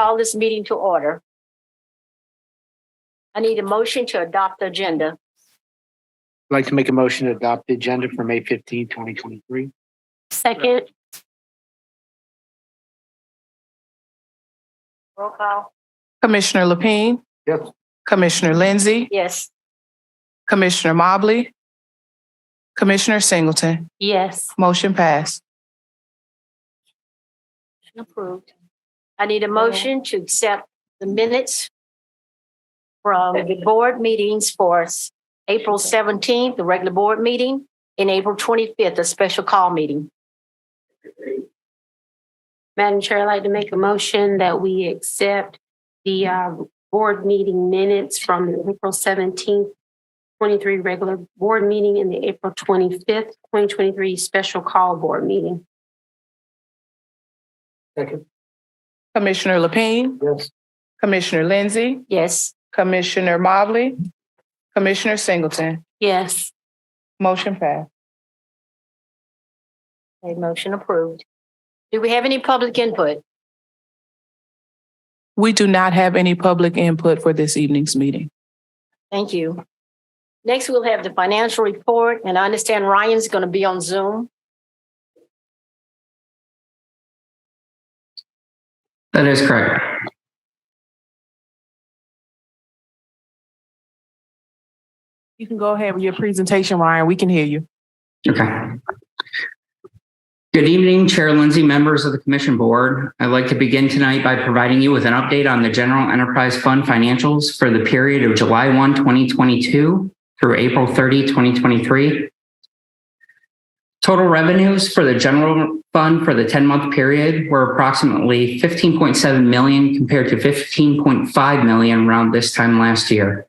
call this meeting to order. I need a motion to adopt the agenda. I'd like to make a motion to adopt the agenda for May 15, 2023. Second. Roll call. Commissioner Lapine, Yes. Commissioner Lindsay, Yes. Commissioner Mobley, Commissioner Singleton. Yes. Motion passed. Approved. I need a motion to accept the minutes from the board meetings for April 17th, the regular board meeting, and April 25th, a special call meeting. Madam Chair, I'd like to make a motion that we accept the board meeting minutes from the April 17th, 23 regular board meeting and the April 25th, 2023 special call board meeting. Second. Commissioner Lapine, Yes. Commissioner Lindsay, Yes. Commissioner Mobley, Commissioner Singleton. Yes. Motion passed. A motion approved. Do we have any public input? We do not have any public input for this evening's meeting. Thank you. Next, we'll have the financial report, and I understand Ryan's going to be on Zoom. That is correct. You can go ahead with your presentation, Ryan. We can hear you. Okay. Good evening, Chair Lindsay, members of the Commission Board. I'd like to begin tonight by providing you with an update on the General Enterprise Fund financials for the period of July 1, 2022 through April 30, 2023. Total revenues for the General Fund for the 10-month period were approximately $15.7 million compared to $15.5 million around this time last year.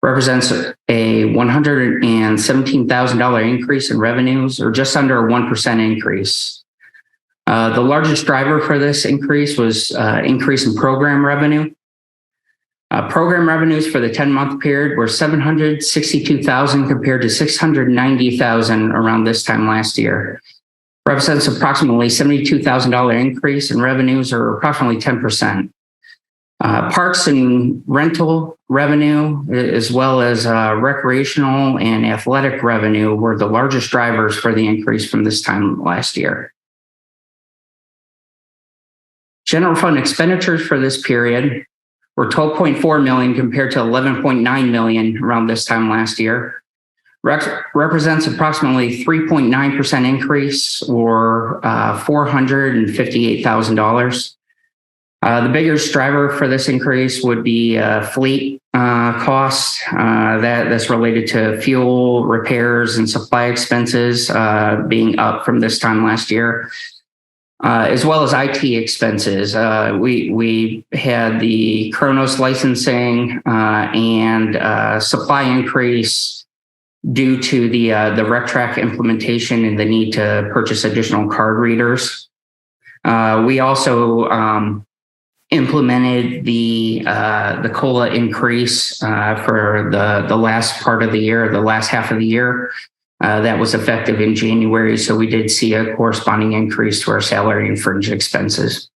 Represents a $117,000 increase in revenues, or just under a 1% increase. The largest driver for this increase was increase in program revenue. Program revenues for the 10-month period were $762,000 compared to $690,000 around this time last year. Represents approximately $72,000 increase in revenues, or approximately 10%. Parks and rental revenue, as well as recreational and athletic revenue, were the largest drivers for the increase from this time last year. General fund expenditures for this period were $12.4 million compared to $11.9 million around this time last year. Represents approximately 3.9% increase, or $458,000. The biggest driver for this increase would be fleet costs that's related to fuel, repairs, and supply expenses being up from this time last year, as well as IT expenses. We had the Kronos licensing and supply increase due to the RecTrack implementation and the need to purchase additional card readers. We also implemented the COLA increase for the last part of the year, the last half of the year. That was effective in January, so we did see a corresponding increase to our salary and fringe expenses.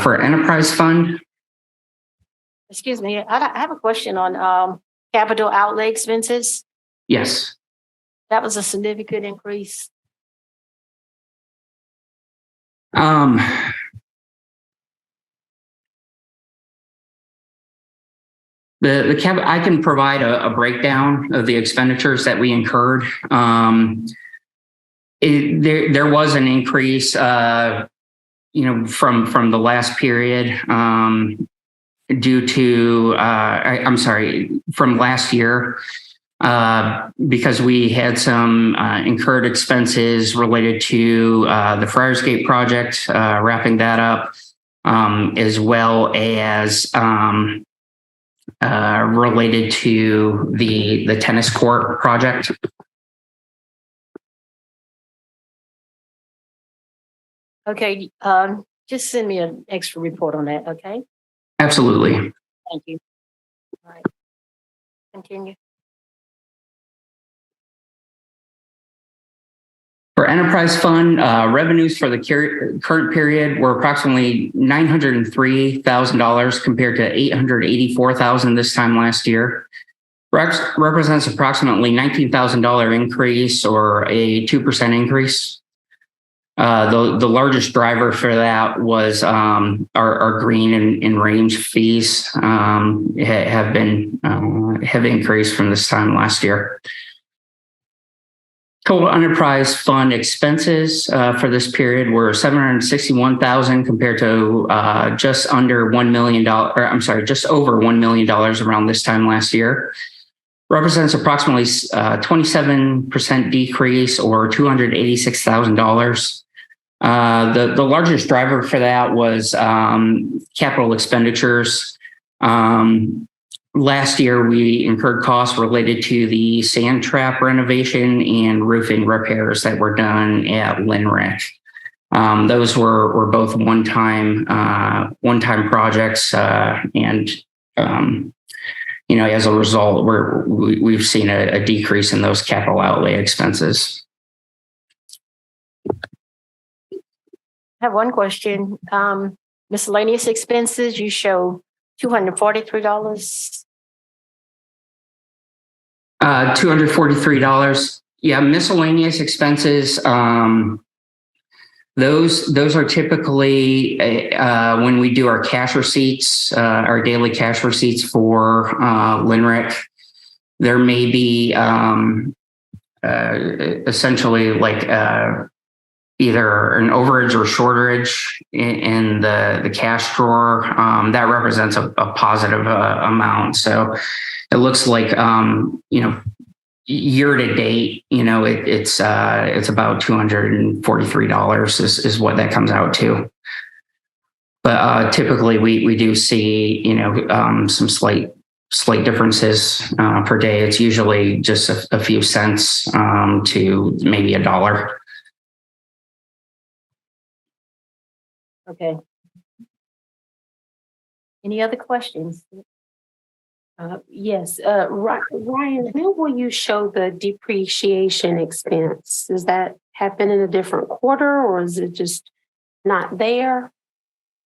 For enterprise fund. Excuse me, I have a question on capital outlay expenses. Yes. That was a significant increase. I can provide a breakdown of the expenditures that we incurred. There was an increase, from the last period, due to, from last year. Because we had some incurred expenses related to the Friarsgate project, wrapping that up, as well as related to the tennis court project. Okay, just send me an extra report on that, okay? Absolutely. Thank you. All right, continue. For enterprise fund, revenues for the current period were approximately $903,000 compared to $884,000 this time last year. Represents approximately $19,000 increase or a 2% increase. The largest driver for that was our green and range fees have increased from this time last year. Total enterprise fund expenses for this period were $761,000 compared to just over $1 million around this time last year. Represents approximately 27% decrease or $286,000. The largest driver for that was capital expenditures. Last year, we incurred costs related to the sand trap renovation and roofing repairs that were done at Linrick. Those were both one-time projects, and as a result, we've seen a decrease in those capital outlay expenses. I have one question. Miscellaneous expenses, you show $243. $243. Yeah, miscellaneous expenses. Those are typically when we do our cash receipts, our daily cash receipts for Linrick. There may be essentially like either an overage or shortage in the cash drawer. That represents a positive amount. So it looks like year to date, it's about $243 is what that comes out to. But typically we do see some slight differences per day. It's usually just a few cents to maybe $1. Okay. Any other questions? Yes, Ryan, when will you show the depreciation expense? Does that happen in a different quarter or is it just not there?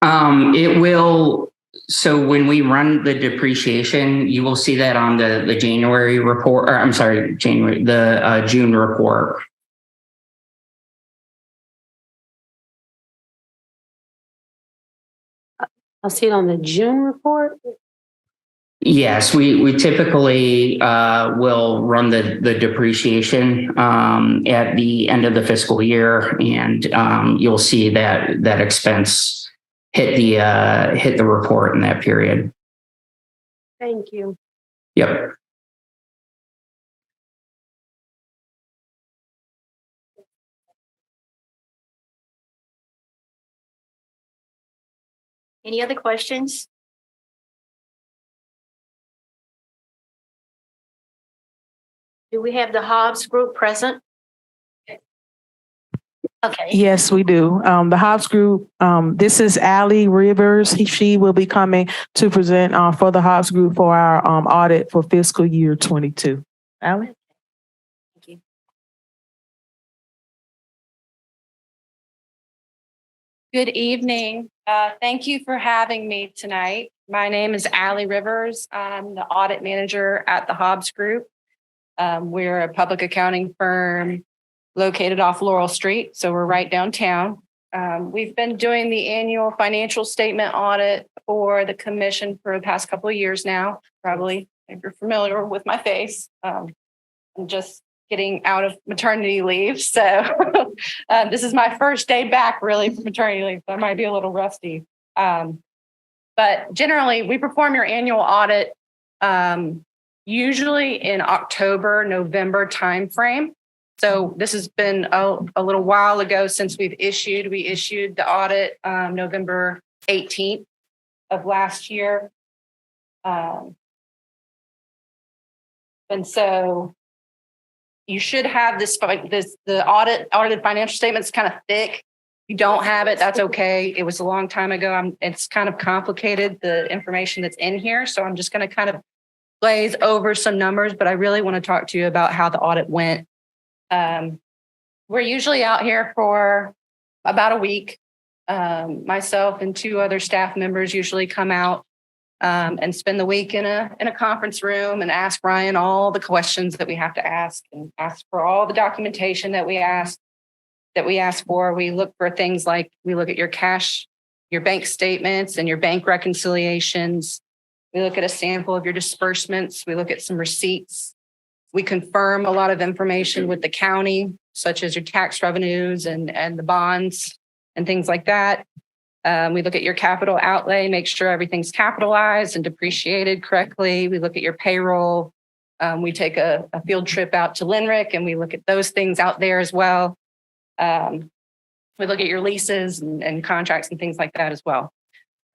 It will. So when we run the depreciation, you will see that on the January report, or I'm sorry, the June report. I'll see it on the June report. Yes, we typically will run the depreciation at the end of the fiscal year, and you'll see that expense hit the report in that period. Thank you. Yep. Any other questions? Do we have the Hobbs group present? Okay. Yes, we do. The Hobbs Group, this is Allie Rivers. She will be coming to present for the Hobbs Group for our audit for fiscal year 22. Allie? Thank you. Good evening. Thank you for having me tonight. My name is Allie Rivers. I'm the audit manager at the Hobbs Group. We're a public accounting firm located off Laurel Street, so we're right downtown. We've been doing the annual financial statement audit for the commission for the past couple of years now. Probably, if you're familiar with my face, I'm just getting out of maternity leave. So this is my first day back really from maternity leave. So I might be a little rusty. But generally, we perform your annual audit usually in October, November timeframe. So this has been a little while ago since we issued the audit November 18th of last year. And so you should have the audited financial statements kind of thick. If you don't have it, that's okay. It was a long time ago. It's kind of complicated, the information that's in here. So I'm just going to kind of glaze over some numbers, but I really want to talk to you about how the audit went. We're usually out here for about a week. Myself and two other staff members usually come out and spend the week in a conference room and ask Ryan all the questions that we have to ask, and ask for all the documentation that we ask for. We look for things like, we look at your cash, your bank statements and your bank reconciliations. We look at a sample of your disbursements. We look at some receipts. We confirm a lot of information with the county, such as your tax revenues and the bonds and things like that. We look at your capital outlay, make sure everything's capitalized and depreciated correctly. We look at your payroll. We take a field trip out to Linrick and we look at those things out there as well. We look at your leases and contracts and things like that as well.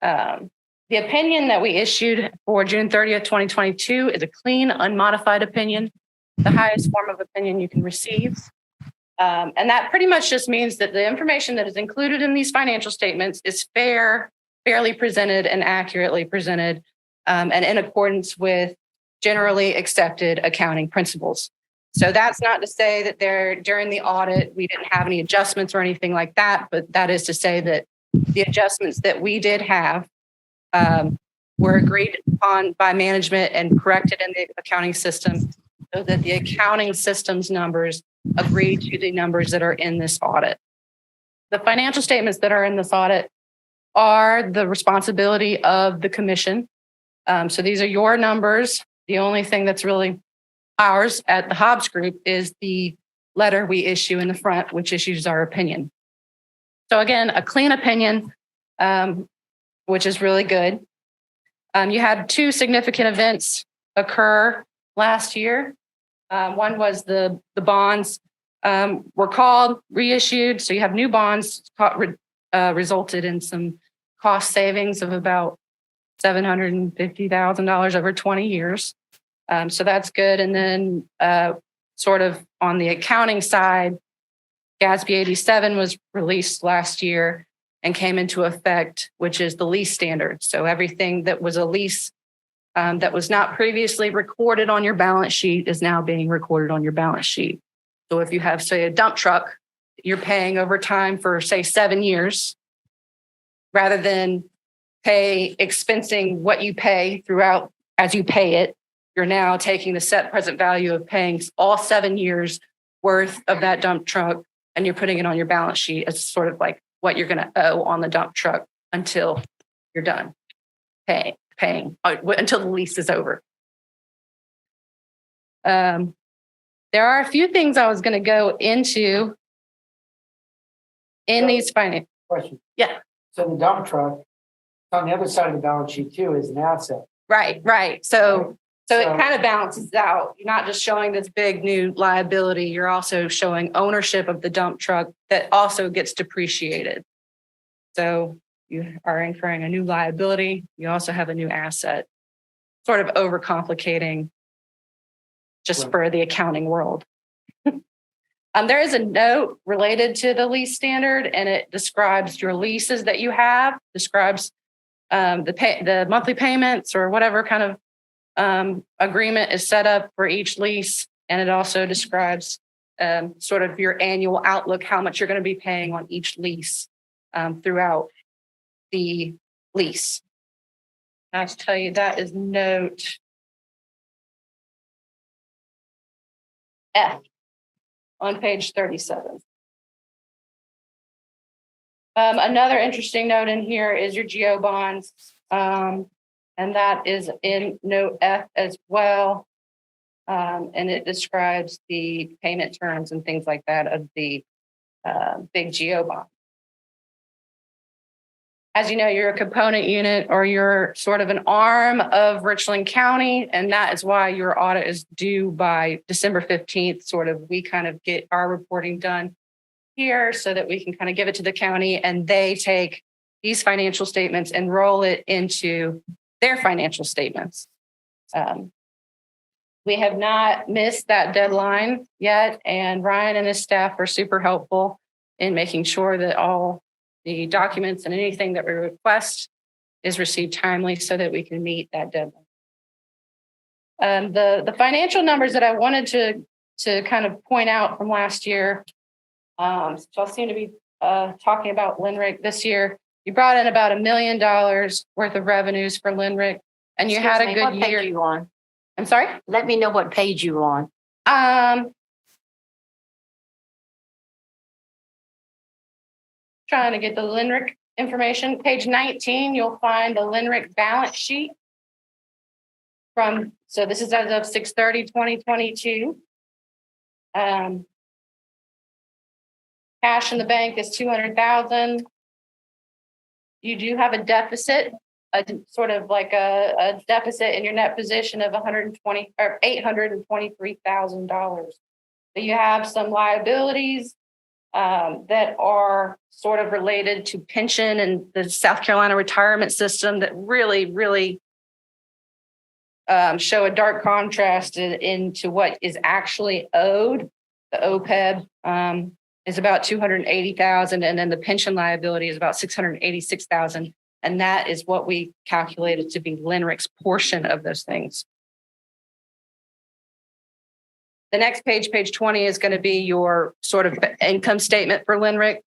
The opinion that we issued for June 30th, 2022 is a clean, unmodified opinion, the highest form of opinion you can receive. And that pretty much just means that the information that is included in these financial statements is fairly presented and accurately presented, and in accordance with generally accepted accounting principles. So that's not to say that during the audit, we didn't have any adjustments or anything like that, but that is to say that the adjustments that we did have were agreed upon by management and corrected in the accounting system, so that the accounting system's numbers agree to the numbers that are in this audit. The financial statements that are in this audit are the responsibility of the commission. So these are your numbers. The only thing that's really ours at the Hobbs Group is the letter we issue in the front, which issues our opinion. So again, a clean opinion, which is really good. You had two significant events occur last year. One was the bonds were called, reissued. So you have new bonds resulted in some cost savings of about $750,000 over 20 years. So that's good. And then sort of on the accounting side, GASB 87 was released last year and came into effect, which is the lease standard. So everything that was a lease that was not previously recorded on your balance sheet is now being recorded on your balance sheet. So if you have, say, a dump truck, you're paying over time for, say, 7 years, rather than expensing what you pay throughout as you pay it, you're now taking the set present value of paying all 7 years worth of that dump truck, and you're putting it on your balance sheet as sort of like what you're going to owe on the dump truck until you're done paying until the lease is over. There are a few things I was going to go into in these finance. Question. Yeah. So the dump truck on the other side of the balance sheet too is an asset. Right. So it kind of balances out. You're not just showing this big new liability. You're also showing ownership of the dump truck that also gets depreciated. So you are incurring a new liability. You also have a new asset, sort of overcomplicating just for the accounting world. There is a note related to the lease standard, and it describes your leases that you have, describes the monthly payments or whatever kind of agreement is set up for each lease. And it also describes sort of your annual outlook, how much you're going to be paying on each lease throughout the lease. I'll tell you, that is note F on page 37. Another interesting note in here is your GO bonds, and that is in note F as well. And it describes the payment terms and things like that of the big GO bond. As you know, you're a component unit, or you're sort of an arm of Richland County, and that is why your audit is due by December 15th. Sort of, we kind of get our reporting done here so that we can kind of give it to the county, and they take these financial statements and roll it into their financial statements. We have not missed that deadline yet, and Ryan and his staff are super helpful in making sure that all the documents and anything that we request is received timely so that we can meet that deadline. The financial numbers that I wanted to kind of point out from last year So I seem to be talking about Linrick this year. You brought in about $1 million worth of revenues for Linrick, and you had a Excuse me, good what page year. are you on? I'm sorry. Let me know what page you're on. Trying to get the Linrick information. Page 19, you'll find the Linrick balance sheet. So this is as of 6/30/2022. Cash in the bank is 200,000. You do have a deficit, sort of like a deficit in your net position of $823,000. So you have some liabilities that are sort of related to pension and the South Carolina retirement system that really show a dark contrast into what is actually owed. The OPEB is about 280,000, and then the pension liability is about 686,000, and that is what we calculated to be Linrick's portion of those things. The next page, page 20, is going to be your sort of income statement for Linrick.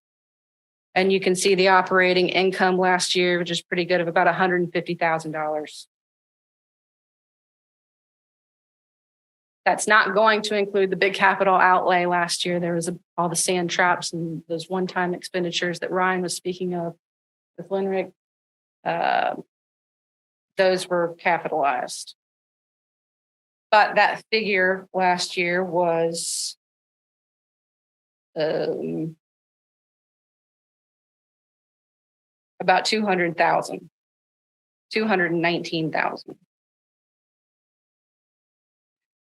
And you can see the operating income last year, which is pretty good, of about $150,000. That's not going to include the big capital outlay last year. There was all the sand traps and those one-time expenditures that Ryan was speaking of with Linrick. Those were capitalized. But that figure last year was about 200,000, 219,000.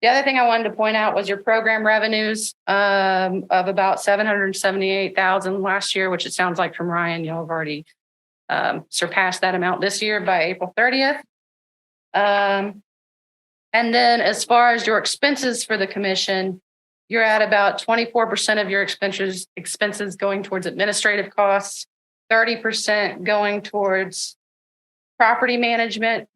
The other thing I wanted to point out was your program revenues of about 778,000 last year, which it sounds like from Ryan, y'all have already surpassed that amount this year by April 30th. And then as far as your expenses for the commission, you're at about 24% of your expenses going towards administrative costs, 30% going towards property management,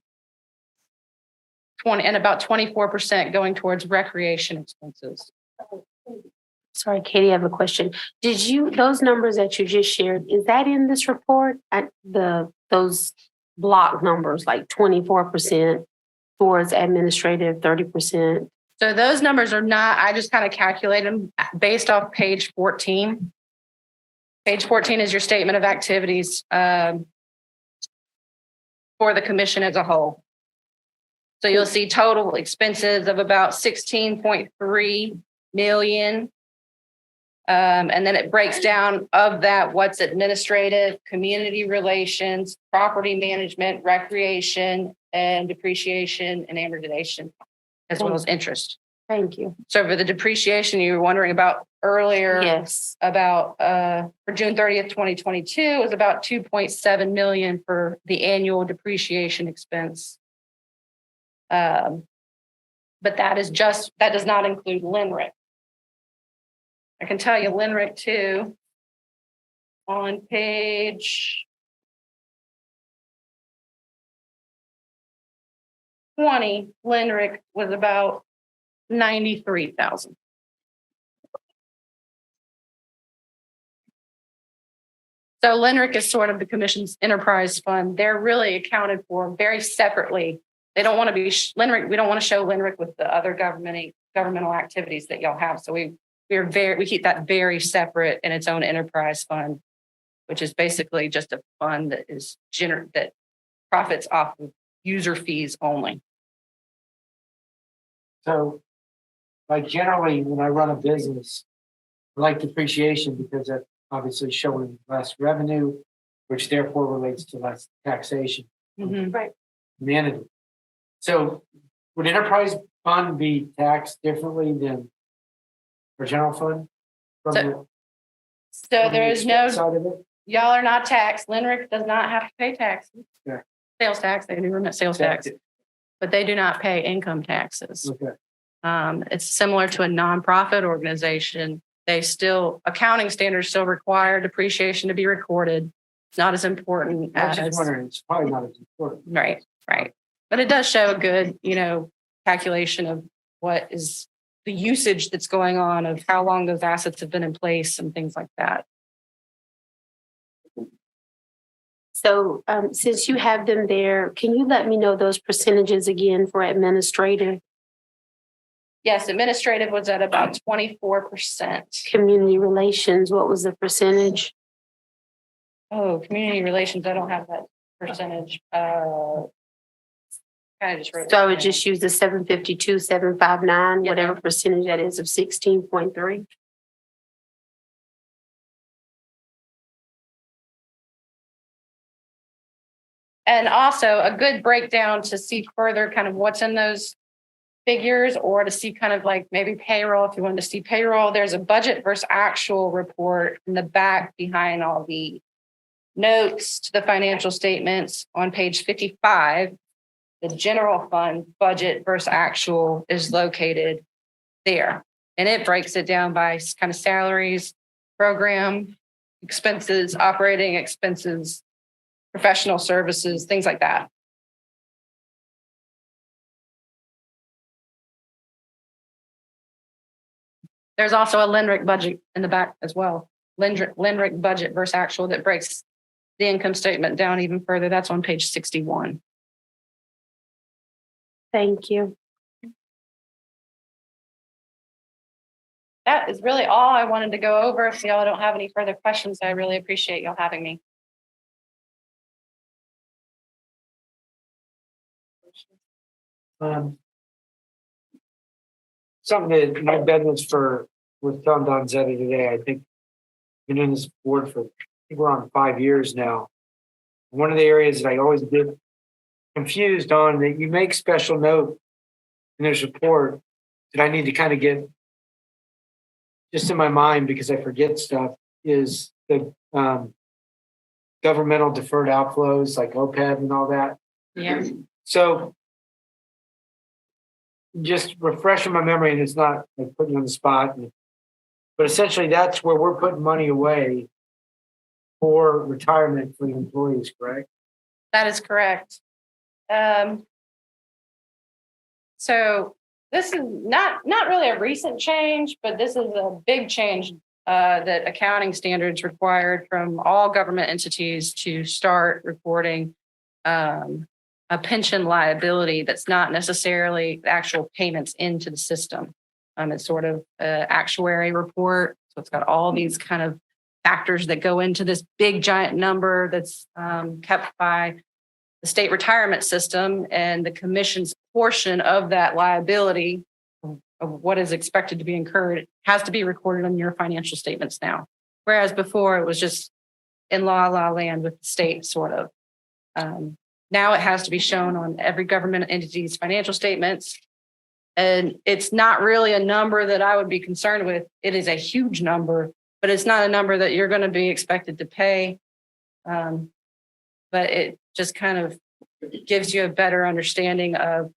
and about 24% going towards recreation expenses. Sorry, Katie, I have a question. Those numbers that you just shared, is that in this report? Those block numbers, like 24% towards administrative, 30%? So those numbers are not, I just kind of calculate them based off page 14. Page 14 is your statement of activities for the commission as a whole. So you'll see total expenses of about 16.3 million. And then it breaks down of that, what's administrative, community relations, property management, recreation, and depreciation and amortization, as well as interest. Thank you. So for the depreciation you were wondering about earlier, Yes. about for June 30th, 2022, it was about 2.7 million for the annual depreciation expense. But that does not include Linrick. I can tell you Linrick too. On page 20, Linrick was about 93,000. So Linrick is sort of the commission's enterprise fund. They're really accounted for very separately. They don't want to be Linrick. We don't want to show Linrick with the other governmental activities that y'all have. So we keep that very separate in its own enterprise fund, which is basically just a fund that is that profits off of user fees only. So, like generally, when I run a business, I like depreciation because that's obviously showing less revenue, which therefore relates to less taxation. Mm-hmm. Right. Humanity. So would enterprise fund be taxed differently than our general fund? So there is no, side of it? y'all are not taxed. Linrick does not have to pay taxes. Yeah. Sales tax, they do remit sales tax, but they do not pay income taxes. Okay. It's similar to a nonprofit organization. Accounting standards still require depreciation to be recorded. It's not as important I was as. just wondering, it's probably not as important. Right. But it does show a good, calculation of what is the usage that's going on of how long those assets have been in place and things like that. So since you have them there, can you let me know those percentages again for administrative, Yes, administrative was at about 24%. community relations? What was the percentage? Oh, community relations, I don't have that percentage. Kind of just wrote. So I it would down. just use the 752, 759, Yeah. whatever percentage that is of 16.3. And also a good breakdown to see further kind of what's in those figures, or to see kind of like maybe payroll. If you wanted to see payroll, there's a budget versus actual report in the back behind all the notes to the financial statements on page 55. The general fund budget versus actual is located there. And it breaks it down by kind of salaries, program expenses, operating expenses, professional services, things like that. There's also a LINRIC budget in the back as well. LINRIC budget versus actual that breaks the income statement down even further. That's on page 61. Thank you. That is really all I wanted to go over. If y'all don't have any further questions, I really appreciate y'all having me. Something that my business for was telling Donzetta today, I think been in this board for, I think we're on 5 years now. One of the areas that I always get confused on, that you make special note in this report that I need to kind of get just in my mind because I forget stuff, is the governmental deferred outflows like OPEB and all that. Yeah. So just refreshing my memory, and it's not like putting you on the spot, but essentially that's where we're putting money away for retirement for the employees, correct? That is correct. So this is not really a recent change, but this is a big change that accounting standards required from all government entities to start reporting a pension liability that's not necessarily the actual payments into the system. It's sort of an actuary report. So it's got all these kind of factors that go into this big giant number that's kept by the state retirement system, and the commission's portion of that liability of what is expected to be incurred has to be recorded on your financial statements now. Whereas before it was just in la land with the state sort of. Now it has to be shown on every government entity's financial statements. And it's not really a number that I would be concerned with. It is a huge number, but it's not a number that you're going to be expected to pay. But it just kind of gives you a better understanding of,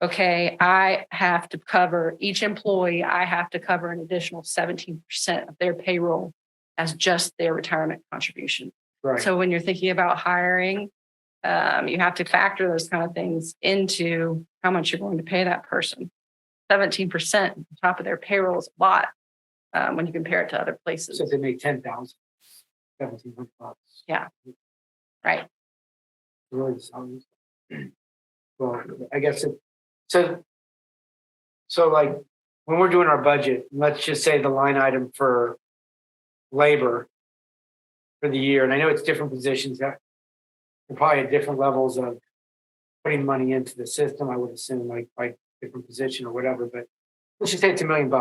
okay, I have to cover each employee, I have to cover an additional 17% of their payroll as just their retirement contribution. Right. So when you're thinking about hiring, you have to factor those kind of things into how much you're going to pay that person. 17% on top of their payroll is a lot when you compare it to other places. So they make 10,000, 1,700 bucks. Yeah. Right. Really sounds. Well, I guess so like when we're doing our budget, let's just say the line item for labor for the year, and I know it's different positions that are probably at different levels of putting money into the system, I would assume, like by different position or whatever, but let's just say it's $1 million.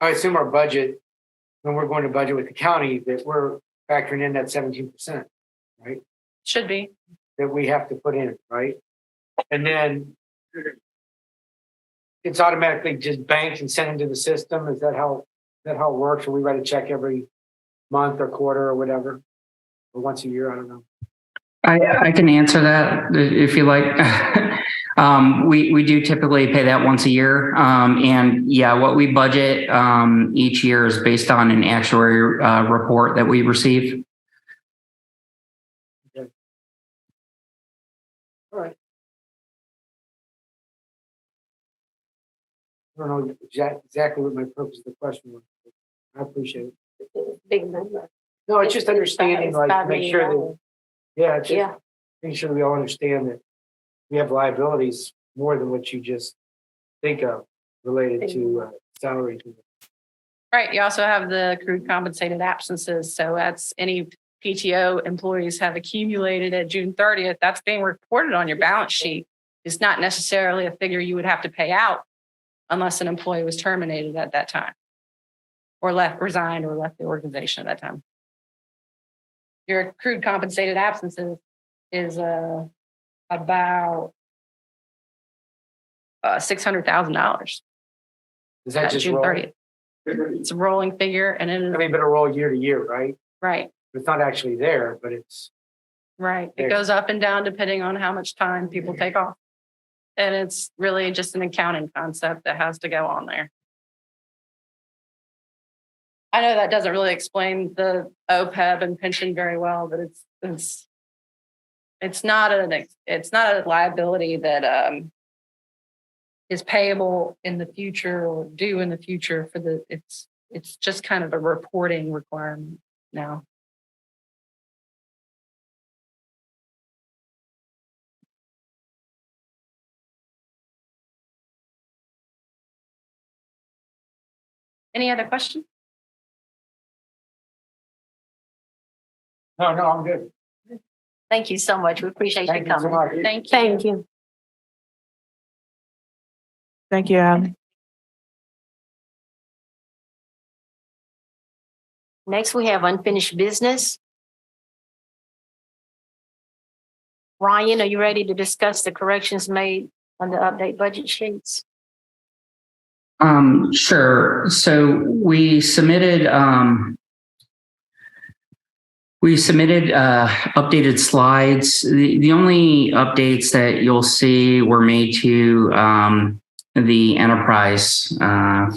I assume our budget, when we're going to budget with the county, that we're factoring in that 17%, right? Should be. That we have to put in, right? And then it's automatically just banked and sent into the system. Is that how it works? Or we write a check every month or quarter or whatever? Or once a year, I don't know. I can answer that if you like. We do typically pay that once a year. And yeah, what we budget each year is based on an actuary report that we receive. Okay. All right. I don't know exactly what my purpose of the question was. I appreciate it. Big number. No, it's just understanding, It's like, $5 make sure that, million. yeah, it's just Yeah, making sure we all understand that we have liabilities more than what you just think of related to salary. Right. You also have the accrued compensated absences. So that's any PTO employees have accumulated at June 30th. That's being reported on your balance sheet. It's not necessarily a figure you would have to pay out unless an employee was terminated at that time or resigned or left the organization at that time. Your accrued compensated absences is about $600,000 Is that at just June roll? 30th. It's a rolling figure and it is I mean, but a roll year to year, right? right. It's not actually there, but it's, Right. There. It goes up and down depending on how much time people take off. And it's really just an accounting concept that has to go on there. I know that doesn't really explain the OPEB and pension very well, but it's not a liability that is payable in the future or due in the future it's just kind of a reporting requirement now. Any other questions? no, I'm good. Thank you so much. We appreciate you Thank you so coming. much. Thank you. thank you. Thank you, Ally. Next, we have unfinished business. Ryan, are you ready to discuss the corrections made on the update budget sheets? Sure. So we submitted updated slides. The only updates that you'll see were made to the enterprise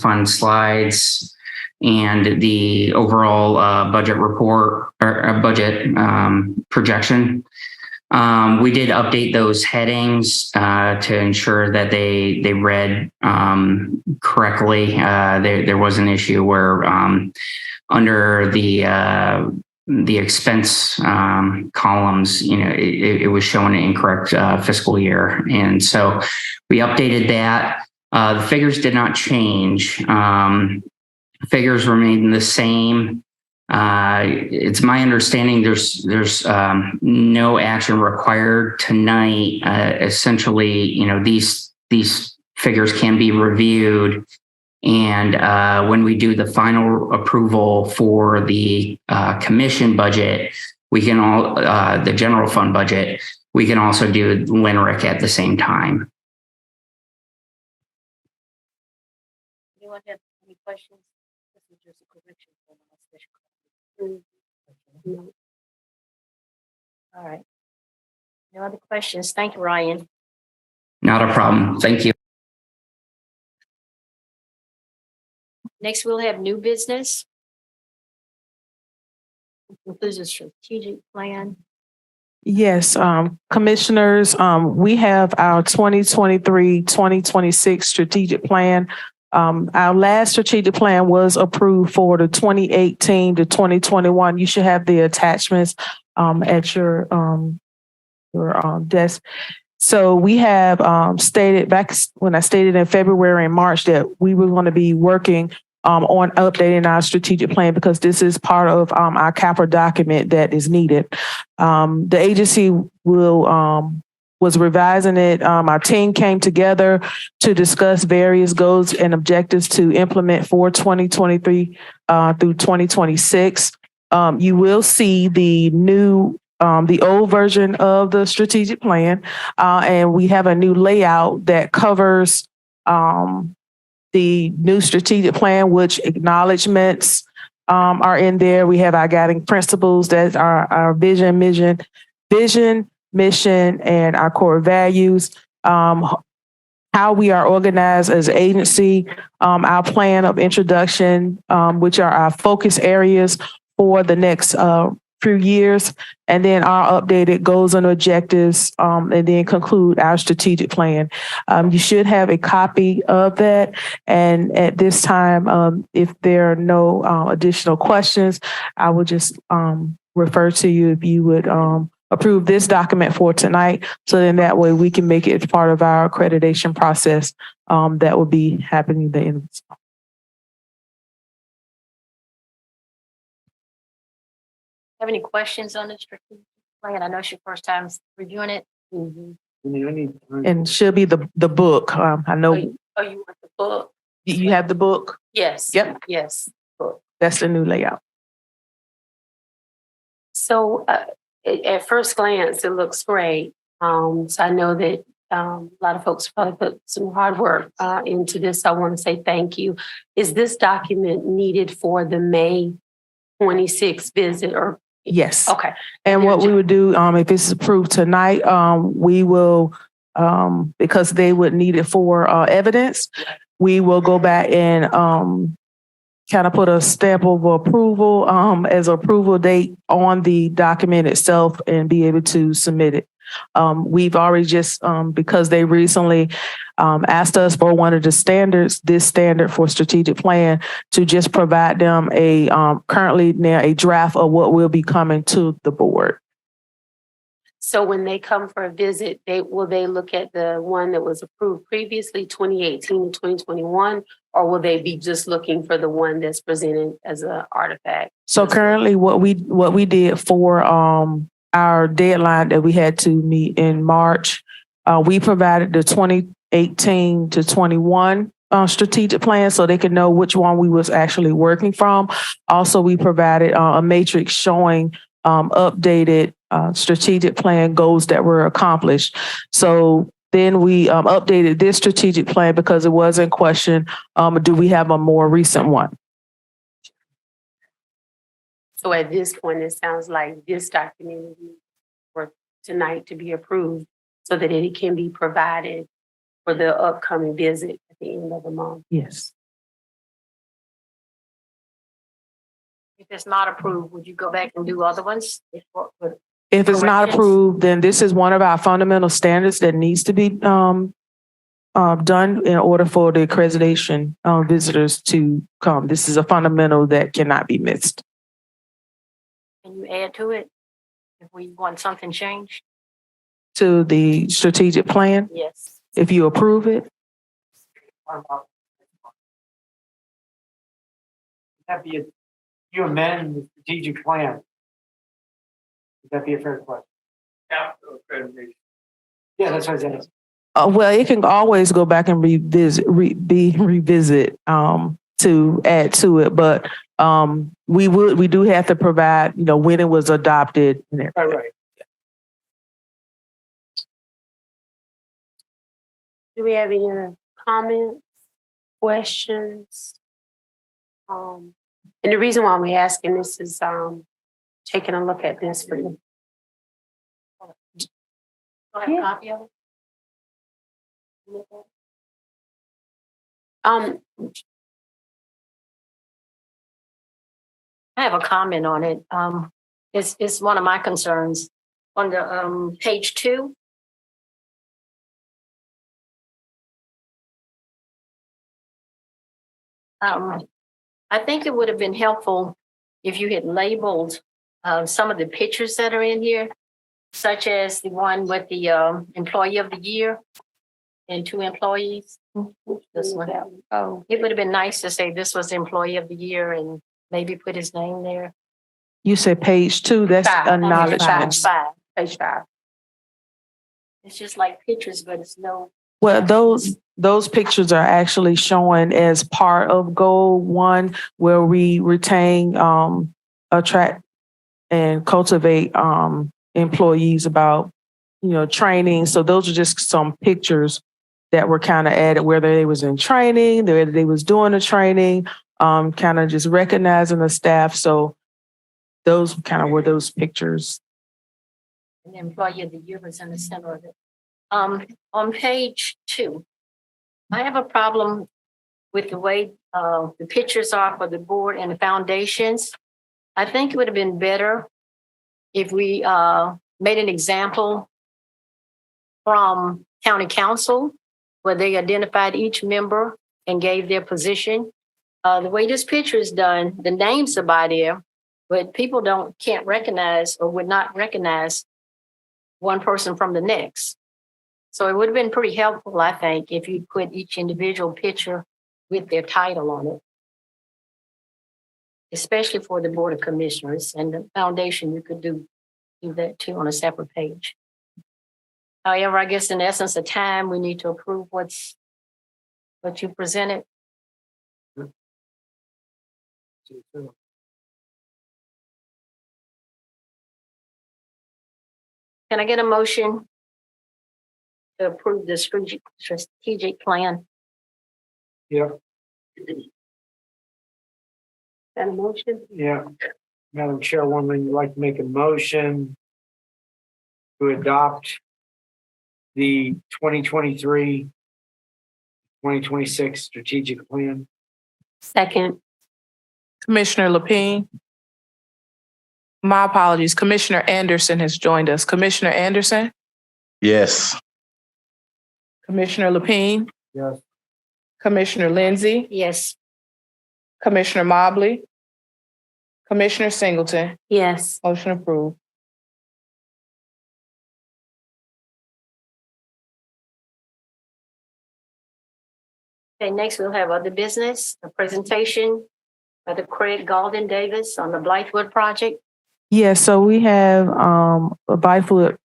fund slides and the overall budget report or budget projection. We did update those headings to ensure that they read correctly. There was an issue where under the expense columns, it was showing an incorrect fiscal year, and so we updated that. The figures did not change. Figures remain the same. It's my understanding there's no action required tonight. Essentially, these figures can be reviewed, and when we do the final approval for the commission budget, we can the general fund budget. We can also do LINRIC at the same time. Anyone have any questions? This is just a correction from our special. All right. No other questions. Thank you, Ryan. Not a problem. Thank you. Next, we'll have new business. Includes a strategic plan. Yes, commissioners, we have our 2023-2026 strategic plan. Our last strategic plan was approved for the 2018 to 2021. You should have the attachments at your desk. So we have stated back when I stated in February and March that we were going to be working on updating our strategic plan because this is part of our CAPRA document that is needed. The agency was revising it. Our team came together to discuss various goals and objectives to implement for 2023 through 2026. You will see the old version of the strategic plan, and we have a new layout that covers the new strategic plan, which acknowledgements are in there. We have our guiding principles that are our vision, mission, and our core values. How we are organized as an agency, our plan of introduction, which are our focus areas for the next few years. And then our updated goals and objectives, and then conclude our strategic plan. You should have a copy of that. And at this time, if there are no additional questions, I would just refer to you if you would approve this document for tonight. So then that way we can make it part of our accreditation process that will be happening the end of this month. Have any questions on the strategic plan? I know it's your first time reviewing it. I mean, I need time. And should be the book. I know You want the book? you have the book. Yes. Yep. Yes. That's the new layout. So at first glance, it looks great. So I know that a lot of folks probably put some hard work into this. I want to say thank you. Is this document needed for the May 26th visit or? Yes. Okay. And what we would do, if it's approved tonight, we will, because they would need it for evidence, we will go back and kind of put a stamp of approval as approval date on the document itself and be able to submit it. We've already just, because they recently asked us for one of the standards, this standard for strategic plan, to just provide them a currently now a draft of what will be coming to the board. So when they come for a visit, will they look at the one that was approved previously, 2018 and 2021, or will they be just looking for the one that's presented as an artifact? So currently what we did for our deadline that we had to meet in March, we provided the 2018 to 21 strategic plan so they could know which one we was actually working from. Also, we provided a matrix showing updated strategic plan goals that were accomplished. So then we updated this strategic plan because it was in question. Do we have a more recent one? So at this point, it sounds like this document is for tonight to be approved so that it can be provided for the upcoming visit at the end of the month. Yes. If it's not approved, would you go back and do other ones? If it's not Corrections? approved, then this is one of our fundamental standards that needs to be done in order for the accreditation visitors to come. This is a fundamental that cannot be missed. Can you add to it if we want something changed? To the strategic plan, Yes. if you approve it. That be you amend the strategic plan. Would that be a fair question? Yeah, that's what I said. Well, it can always go back and revisit to add to it, but we do have to provide, when it was adopted. And everything. Right. Do we have any other comments, questions? And the reason why we're asking this is taking a look at this for you. Do I have a copy of it? I have a comment on it. It's one of my concerns. On the page 2. I think it would have been helpful if you had labeled some of the pictures that are in here, such as the one with the employee of the year and 2 employees. This one. Oh, it would have been nice to say this was the employee of the year and maybe put his name there. You said page 2, that's acknowledgement. Page 5. It's just like pictures, but it's no. Well, those pictures are actually showing as part of goal 1, where we retain, attract and cultivate employees about, training. So those are just some pictures that were kind of added, whether they was in training, whether they was doing the training, kind of just recognizing the staff. So those kind of were those pictures. And the employee of the year was in the center of it. On page 2, I have a problem with the way the pictures are for the board and the foundations. I think it would have been better if we made an example from county council where they identified each member and gave their position. The way this picture is done, the names are by there, but people can't recognize or would not recognize one person from the next. So it would have been pretty helpful, I think, if you put each individual picture with their title on it. Especially for the Board of Commissioners and the foundation, you could do that too on a separate page. However, I guess in essence of time, we need to approve what you presented. Can I get a motion to approve the strategic plan? Yeah, That a motion? yeah. Madam Chairwoman, you'd like to make a motion to adopt the 2023-2026 strategic plan. Second. Commissioner Lapine. My apologies. Commissioner Anderson has joined us. Commissioner Anderson, Yes. Commissioner Lapine, Yes. Commissioner Lindsay, Yes. Commissioner Mobley, Commissioner Singleton. Yes. Motion approved. Okay, next we'll have other business, a presentation by the Craig Galden Davis on the Blythewood project. Yes, so we have a Blythewood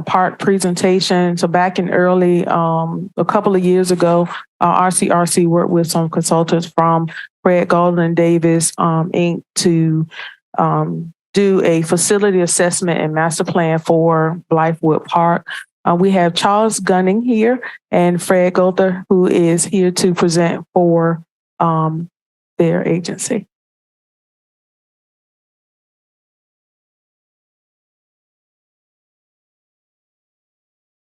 Park presentation. So back in early, a couple of years ago, RCRC worked with some consultants from Craig Galden Davis Inc. to do a facility assessment and master plan for Blythewood Park. We have Charles Gunning here and Fred Gother, who is here to present for their agency.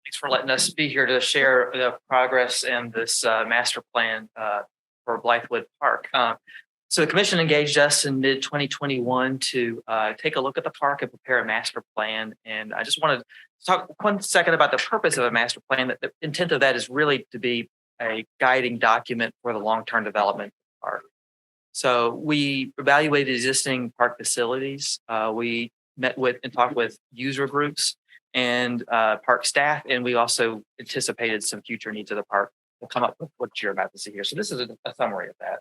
Thanks for letting us be here to share the progress in this master plan for Blythewood Park. So the commission engaged us in mid-2021 to take a look at the park and prepare a master plan. And I just wanted to talk 1 second about the purpose of a master plan. The intent of that is really to be a guiding document for the long-term development of the park. So we evaluated existing park facilities. We met with and talked with user groups and park staff, and we also anticipated some future needs of the park to come up with what you're about to see here. So this is a summary of that.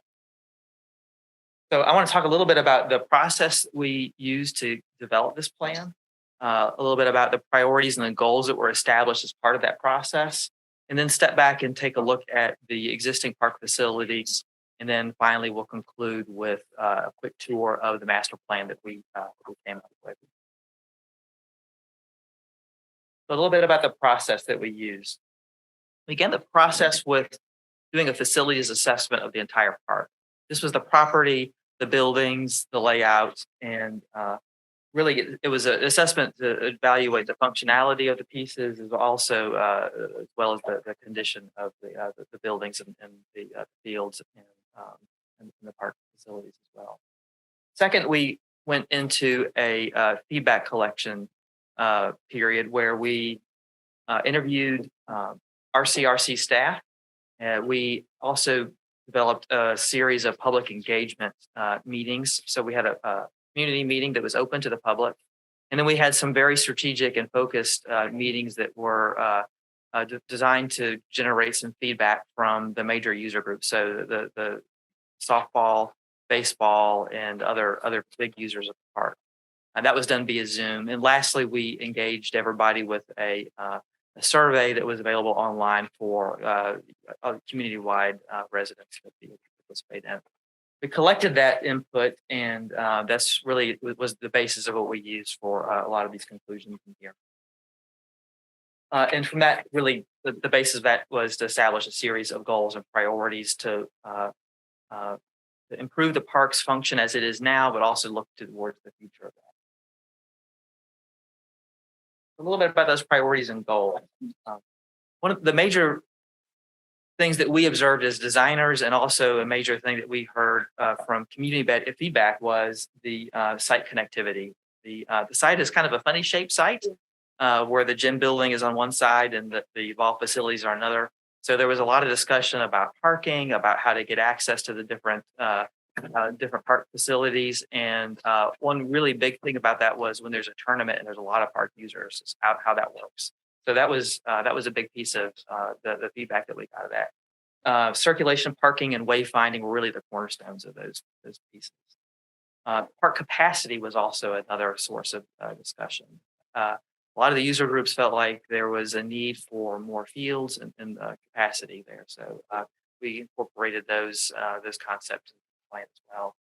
So I want to talk a little bit about the process we used to develop this plan, a little bit about the priorities and the goals that were established as part of that process, and then step back and take a look at the existing park facilities. And then finally, we'll conclude with a quick tour of the master plan that we came up with. So a little bit about the process that we used. We began the process with doing a facilities assessment of the entire park. This was the property, the buildings, the layout, and really it was an assessment to evaluate the functionality of the pieces, as also as well as the condition of the buildings and the fields and the park facilities as well. Second, we went into a feedback collection period where we interviewed RCRC staff. We also developed a series of public engagement meetings. So we had a community meeting that was open to the public. And then we had some very strategic and focused meetings that were designed to generate some feedback from the major user groups. So the softball, baseball, and other big users of the park. And that was done via Zoom. And lastly, we engaged everybody with a survey that was available online for community-wide residents to participate in. We collected that input, and that's really was the basis of what we used for a lot of these conclusions in here. And from that, really, the basis of that was to establish a series of goals and priorities to improve the park's function as it is now, but also look towards the future of that. A little bit about those priorities and goals. One of the major things that we observed as designers, and also a major thing that we heard from community feedback, was the site connectivity. The site is kind of a funny shaped site where the gym building is on one side and the ball facilities are another. So there was a lot of discussion about parking, about how to get access to the different park facilities. And one really big thing about that was when there's a tournament and there's a lot of park users, is how that works. So that was a big piece of the feedback that we got of that. Circulation, parking, and wayfinding were really the cornerstones of those pieces. Park capacity was also another source of discussion. A lot of the user groups felt like there was a need for more fields and capacity there. So we incorporated those concepts in the plan as well.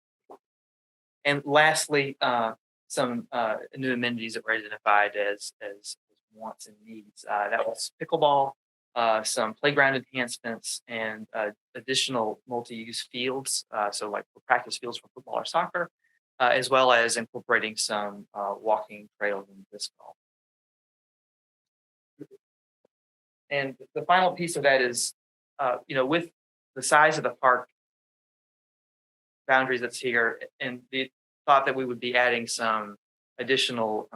And lastly, some new amenities that were identified as wants and needs. That was pickleball, some playground enhancements, and additional multi-use fields. So like practice fields for football or soccer, as well as incorporating some walking trails and disc golf. And the final piece of that is, with the size of the park boundaries that's here, and the thought that we would be adding some additional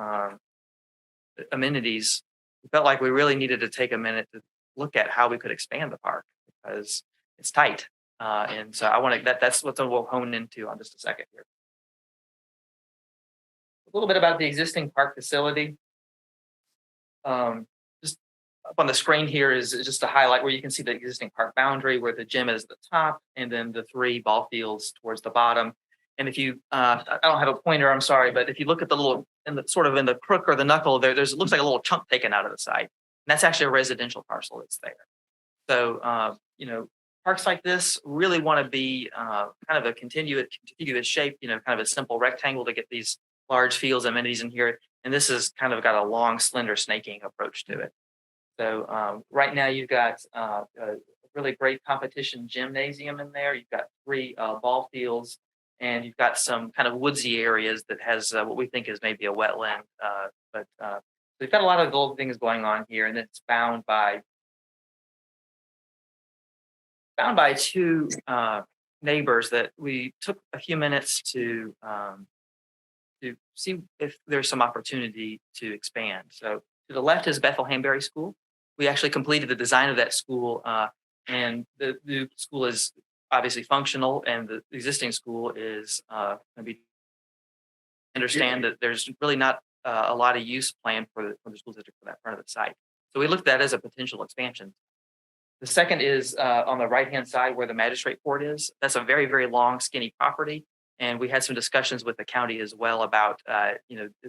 amenities, we felt like we really needed to take a minute to look at how we could expand the park because it's tight. And so I want to, that's what we'll hone into on just a second here. A little bit about the existing park facility. Just up on the screen here is just a highlight where you can see the existing park boundary where the gym is at the top and then the 3 ball fields towards the bottom. And if you, I don't have a pointer, I'm sorry, but if you look at the little, in the crook or the knuckle there, it looks like a little chunk taken out of the site. And that's actually a residential parcel that's there. So, parks like this really want to be kind of a contiguous shape, kind of a simple rectangle to get these large fields and amenities in here. And this has kind of got a long, slender snaking approach to it. So right now you've got a really great competition gymnasium in there. You've got 3 ball fields, and you've got some kind of woodsy areas that has what we think is maybe a wetland. But we've got a lot of gold things going on here, and it's bound by 2 neighbors that we took a few minutes to see if there's some opportunity to expand. So to the left is Bethlehem Berry School. We actually completed the design of that school, and the new school is obviously functional, and the existing school is going to be. Understand that there's really not a lot of use planned for the school district for that part of the site. So we looked at that as a potential expansion. The second is on the right-hand side where the magistrate court is. That's a very, very long, skinny property. And we had some discussions with the county as well about,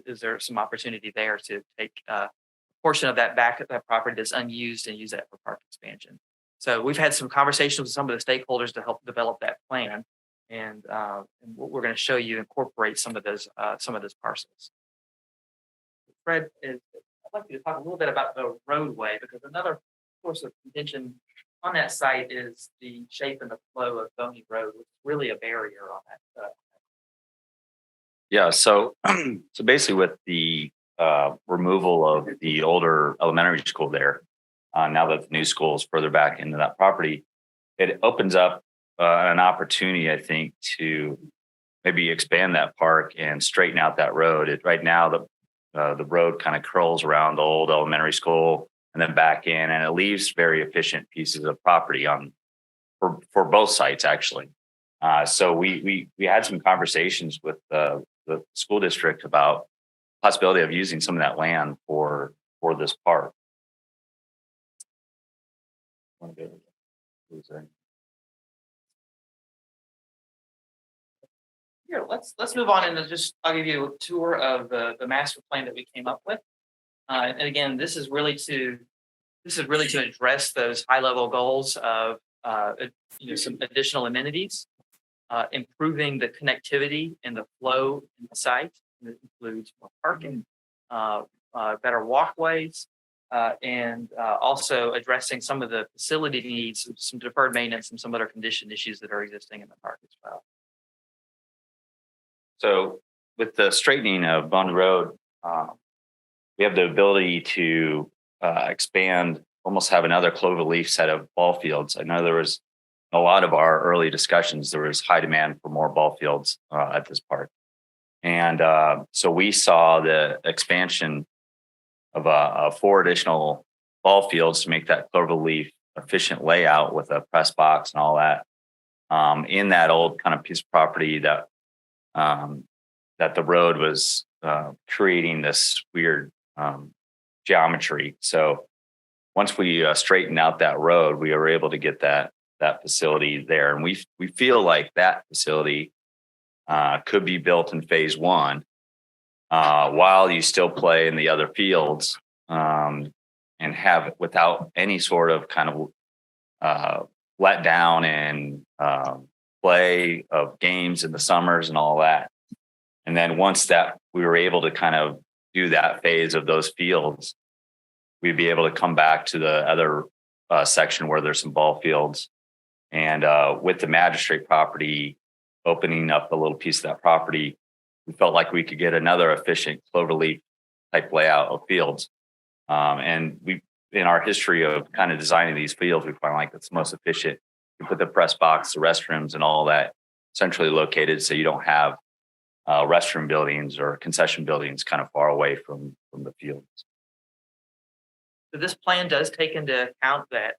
is there some opportunity there to take a portion of that property that's unused and use that for park expansion. So we've had some conversations with some of the stakeholders to help develop that plan. And what we're going to show you incorporate some of those parcels. Fred, I'd like you to talk a little bit about the roadway, because another source of contention on that site is the shape and the flow of Boney Road, which is really a barrier on that. Yeah, so basically with the removal of the older elementary school there, now that the new school is further back into that property, it opens up an opportunity, I think, to maybe expand that park and straighten out that road. Right now, the road kind of curls around the old elementary school and then back in, and it leaves very efficient pieces of property for both sites, actually. So we had some conversations with the school district about possibility of using some of that land for this park. Here, let's move on and I'll give you a tour of the master plan that we came up with. And again, this is really to address those high level goals of some additional amenities, improving the connectivity and the flow in the site. It includes more parking, better walkways, and also addressing some of the facility needs, some deferred maintenance, and some other condition issues that are existing in the park as well. So with the straightening of Bond Road, we have the ability to expand, almost have another cloverleaf set of ball fields. I know there was a lot of our early discussions, there was high demand for more ball fields at this park. And so we saw the expansion of 4 additional ball fields to make that cloverleaf efficient layout with a press box and all that in that old kind of piece of property that that the road was creating this weird geometry. So once we straightened out that road, we were able to get that facility there, and we feel like that facility could be built in phase 1 while you still play in the other fields and have without any sort of kind of let down and play of games in the summers and all that. And then once that we were able to kind of do that phase of those fields, we'd be able to come back to the other section where there's some ball fields. And with the magistrate property opening up a little piece of that property, we felt like we could get another efficient cloverleaf type layout of fields. And we, in our history of kind of designing these fields, we find like it's most efficient. You put the press box, the restrooms, and all that centrally located, so you don't have restroom buildings or concession buildings kind of far away from the fields. So this plan does take into account that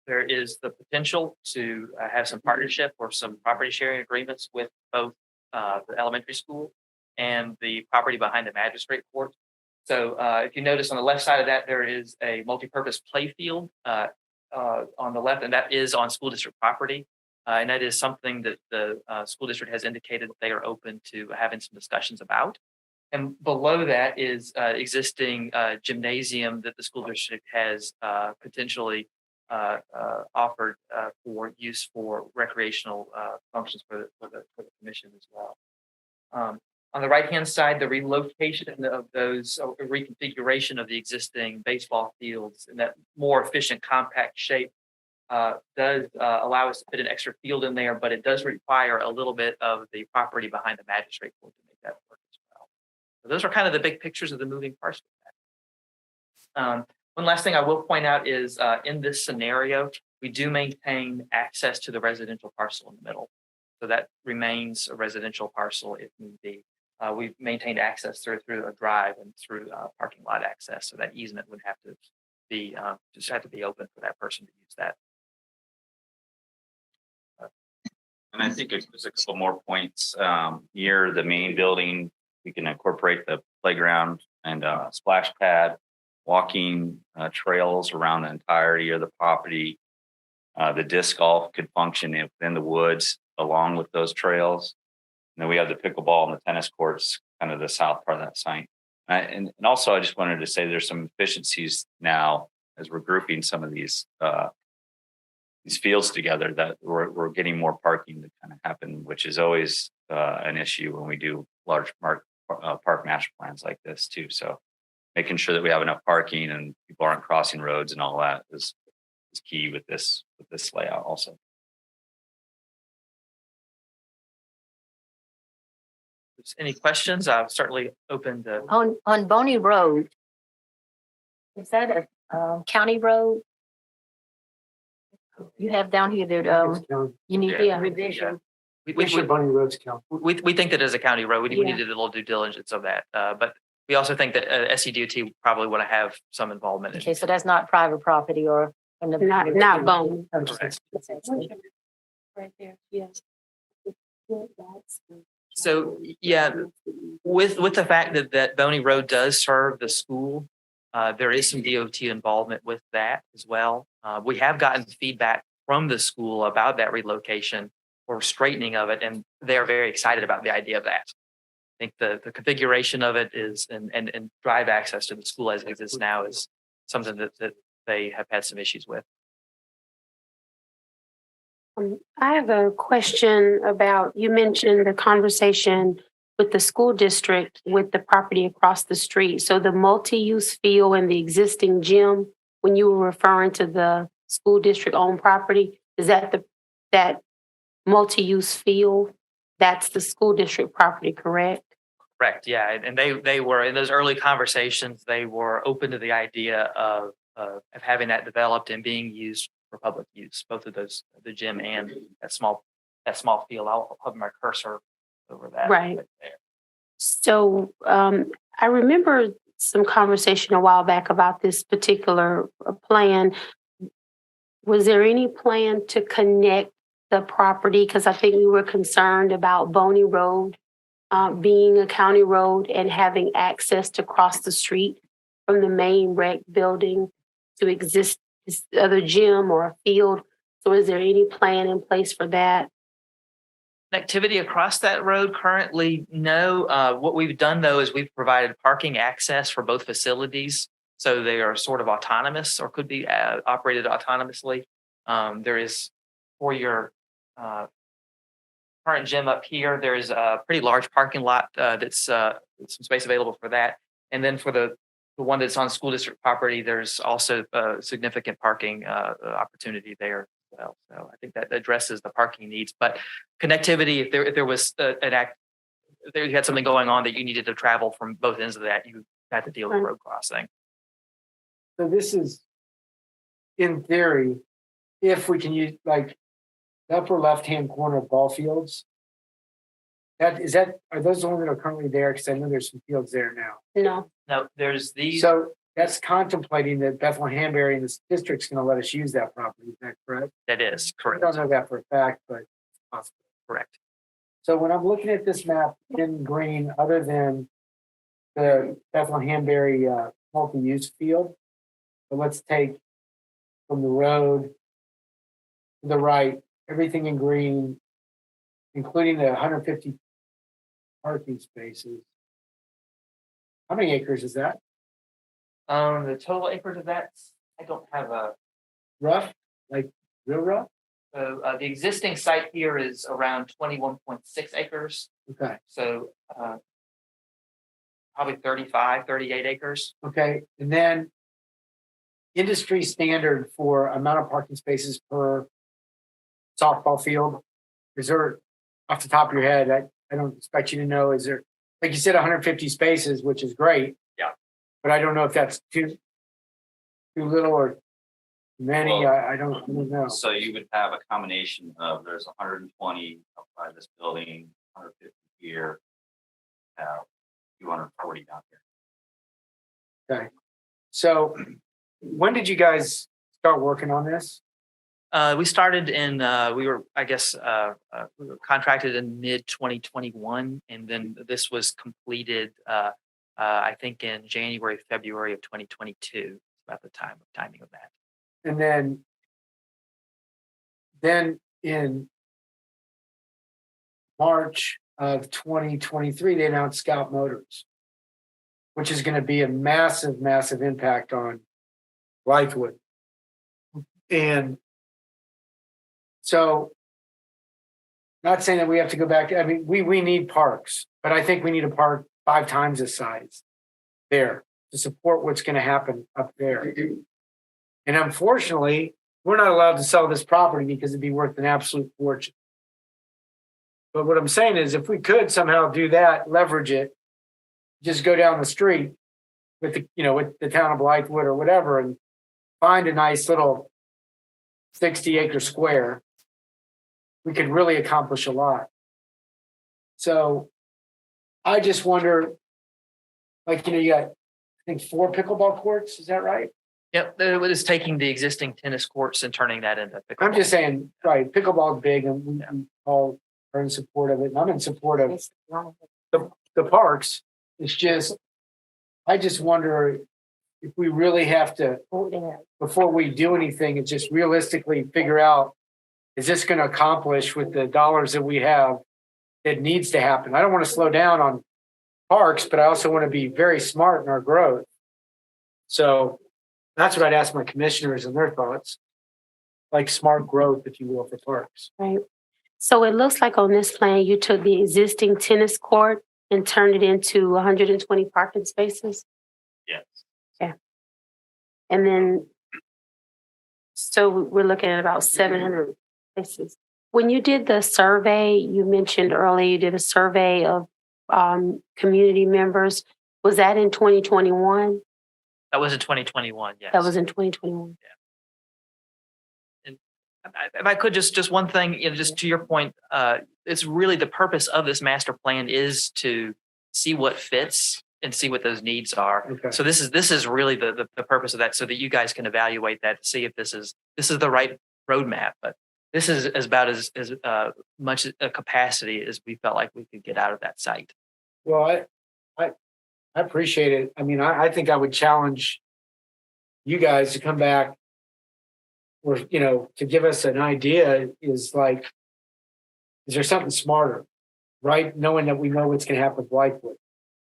there is the potential to have some partnership or some property sharing agreements with both the elementary school and the property behind the magistrate court. So if you notice on the left side of that, there is a multi-purpose play field on the left, and that is on school district property. And that is something that the school district has indicated they are open to having some discussions about. And below that is existing gymnasium that the school district has potentially offered for use for recreational functions for the commission as well. On the right-hand side, the relocation of those, reconfiguration of the existing baseball fields in that more efficient, compact shape does allow us to fit an extra field in there, but it does require a little bit of the property behind the magistrate court to make that work as well. So those are kind of the big pictures of the moving parts of that. One last thing I will point out is in this scenario, we do maintain access to the residential parcel in the middle. So that remains a residential parcel if need be. We've maintained access through a drive and through parking lot access. So that easement would have to be just have to be open for that person to use that. And I think there's a couple more points near the main building. We can incorporate the playground and splash pad, walking trails around the entirety of the property. The disc golf could function within the woods along with those trails. And then we have the pickleball and the tennis courts, kind of the south part of that site. And also, I just wanted to say there's some efficiencies now as we're grouping some of these fields together that we're getting more parking to kind of happen, which is always an issue when we do large park master plans like this too. So making sure that we have enough parking and people aren't crossing roads and all that is key with this layout also. Any questions? I'm certainly open to. On Boney Road, is that a county road? You have down here that you need Yeah. revision. We should Bunny Roads count. We think that as a county road, we Yeah. needed a little due diligence of that. But we also think that SCDOT probably want to have some involvement in Okay, it. so that's not private property or. Not bone. Correct. Right there, yes. So, yeah, with the fact that Boney Road does serve the school, there is some DOT involvement with that as well. We have gotten feedback from the school about that relocation or straightening of it, and they're very excited about the idea of that. I think the configuration of it is and drive access to the school as it exists now is something that they have had some issues with. I have a question about, you mentioned the conversation with the school district with the property across the street. So the multi-use field and the existing gym, when you were referring to the school district owned property, is that that multi-use field? That's the school district property, correct? Correct. Yeah, and they were in those early conversations. They were open to the idea of having that developed and being used for public use. Both of those, the gym and that small field. I'll have my cursor over that Right. there. So I remember some conversation a while back about this particular plan. Was there any plan to connect the property? Because I think we were concerned about Boney Road being a county road and having access to cross the street from the main rec building to exist this other gym or a field. So is there any plan in place for that? Activity across that road currently, no. What we've done though is we've provided parking access for both facilities. So they are sort of autonomous or could be operated autonomously. There is for your current gym up here, there's a pretty large parking lot that's some space available for that. And then for the one that's on school district property, there's also significant parking opportunity there as well. So I think that addresses the parking needs. But connectivity, if there was if you had something going on that you needed to travel from both ends of that, you had to deal with road crossing. So this is, in theory, if we can use like the upper left-hand corner of ball fields. Are those the ones that are currently there? Because I know there's some fields there now. No. No, there's these. So that's contemplating that Bethlehem Hanbury and this district's going to let us use that property. Is that correct? That is I correct. don't know that for a fact, but it's possible. Correct. So when I'm looking at this map in green, other than the Bethlehem Hanbury multi-use field, so let's take from the road to the right, everything in green, including the 150 parking spaces. How many acres is that? The total acres of that, I don't have a. Rough, like real rough? The existing site here is around 21.6 acres. Okay, So probably 38 acres. okay. And then industry standard for amount of parking spaces per softball field? Is there, off the top of your head, I don't expect you to know, is there, like you said, 150 spaces, which is great. Yeah. But I don't know if that's too little or too many. Well, I don't know. So you would have a combination of, there's 120 outside this building, 150 here, 240 down here. Okay. So when did you guys start working on this? We started in, we were contracted in mid 2021, and then this was completed, I think in January, February of 2022, about the timing of that. And then in March of 2023, they announced Scout Motors, which is going to be a massive, massive impact on Blythewood. And so, not saying that we have to go back. I mean, we need parks, but I think we need a park 5 times the size there to support what's going to happen up there. And unfortunately, we're not allowed to sell this property because it'd be worth an absolute fortune. But what I'm saying is, if we could somehow do that, leverage it, just go down the street with the town of Blythewood or whatever, and find a nice little 60-acre square, we could really accomplish a lot. So I just wonder, you got, I think 4 pickleball courts, is that right? Yep, it was taking the existing tennis courts and turning that into pickleball. I'm just saying, right, pickleball is big, and we all are in support of it, and I'm in support of the parks. It's just, I just wonder if we really have to, before we do anything, and just realistically figure out, is this going to accomplish with the dollars that we have that needs to happen? I don't want to slow down on parks, but I also want to be very smart in our growth. So that's what I'd ask my commissioners and their thoughts, like smart growth, if you will, for parks. Right. So it looks like on this plan, you took the existing tennis court and turned it into 120 parking spaces. Yes. Yeah. And then, so we're looking at about 700 places. When you did the survey, you mentioned earlier, you did a survey of community members. Was that in 2021? That was in 2021, yes. That was in 2021. And if I could just one thing, just to your point, it's really the purpose of this master plan is to see what fits and see what those needs are. Okay. So this is really the purpose of that, so that you guys can evaluate that to see if this is the right roadmap. But this is about as much a capacity as we felt like we could get out of that site. Well, I appreciate it. I mean, I think I would challenge you guys to come back or, you know, to give us an idea is there something smarter, right? Knowing that we know what's going to happen with Blythewood.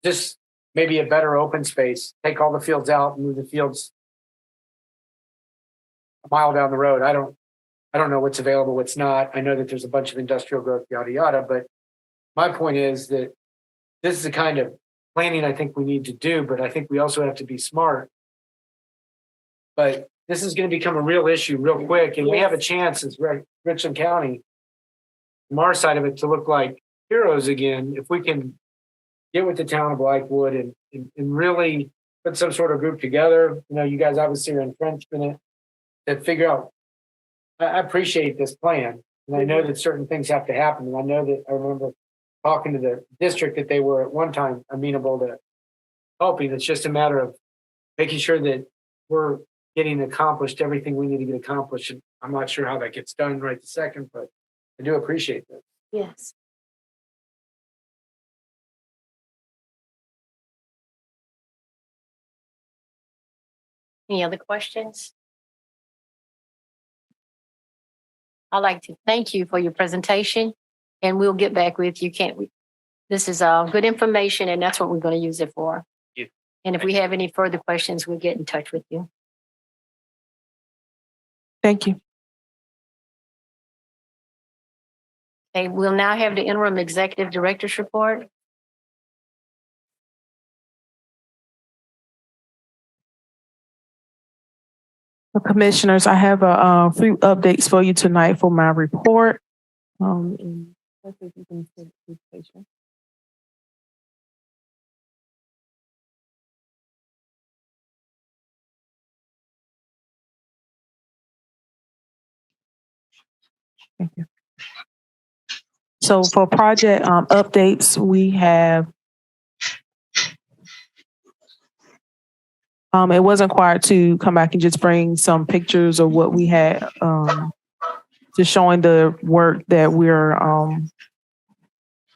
Just maybe a better open space, take all the fields out and move the fields a mile down the road. I don't know what's available, what's not. I know that there's a bunch of industrial growth, yada, yada. But my point is that this is the kind of planning I think we need to do, but I think we also have to be smart. But this is going to become a real issue real quick. And we have a chance as Richland County, from our side of it, to look like heroes again if we can get with the town of Blythewood and really put some sort of group together. You know, you guys obviously are entrenched in it, that figure out. I appreciate this plan, and I know that certain things have to happen. And I know that I remember talking to the district that they were at one time amenable to helping. It's just a matter of making sure that we're getting accomplished everything we need to get accomplished. And I'm not sure how that gets done right this second, but I do appreciate that. Yes. Any other questions? I'd like to thank you for your presentation, and we'll get back with you. This is good information, and that's what we're going to use it for. Thank you. And if we have any further questions, we'll get in touch with you. Thank you. Okay, we'll now have the interim executive director's report. Commissioners, I have a few updates for you tonight for my report. Thank you. So for project updates, we have it wasn't required to come back and just bring some pictures of what we had, just showing the work that we're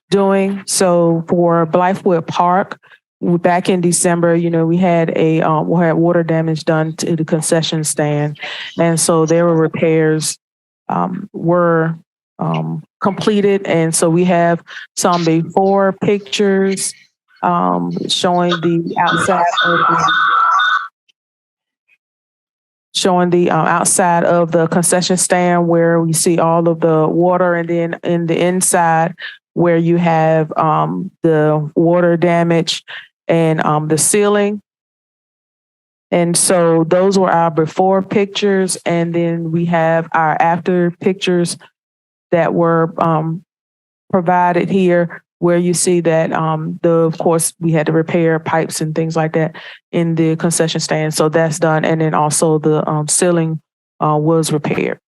doing. So for Blythewood Park, back in December, you know, we had water damage done to the concession stand, and so there were repairs were completed, and so we have some before pictures showing the outside of outside of the concession stand where we see all of the water, and then in the inside where you have the water damage and the ceiling. And so those were our before pictures, and then we have our after pictures that were provided here, where you see that of course we had to repair pipes and things like that in the concession stand. So that's done. And then also the ceiling was repaired.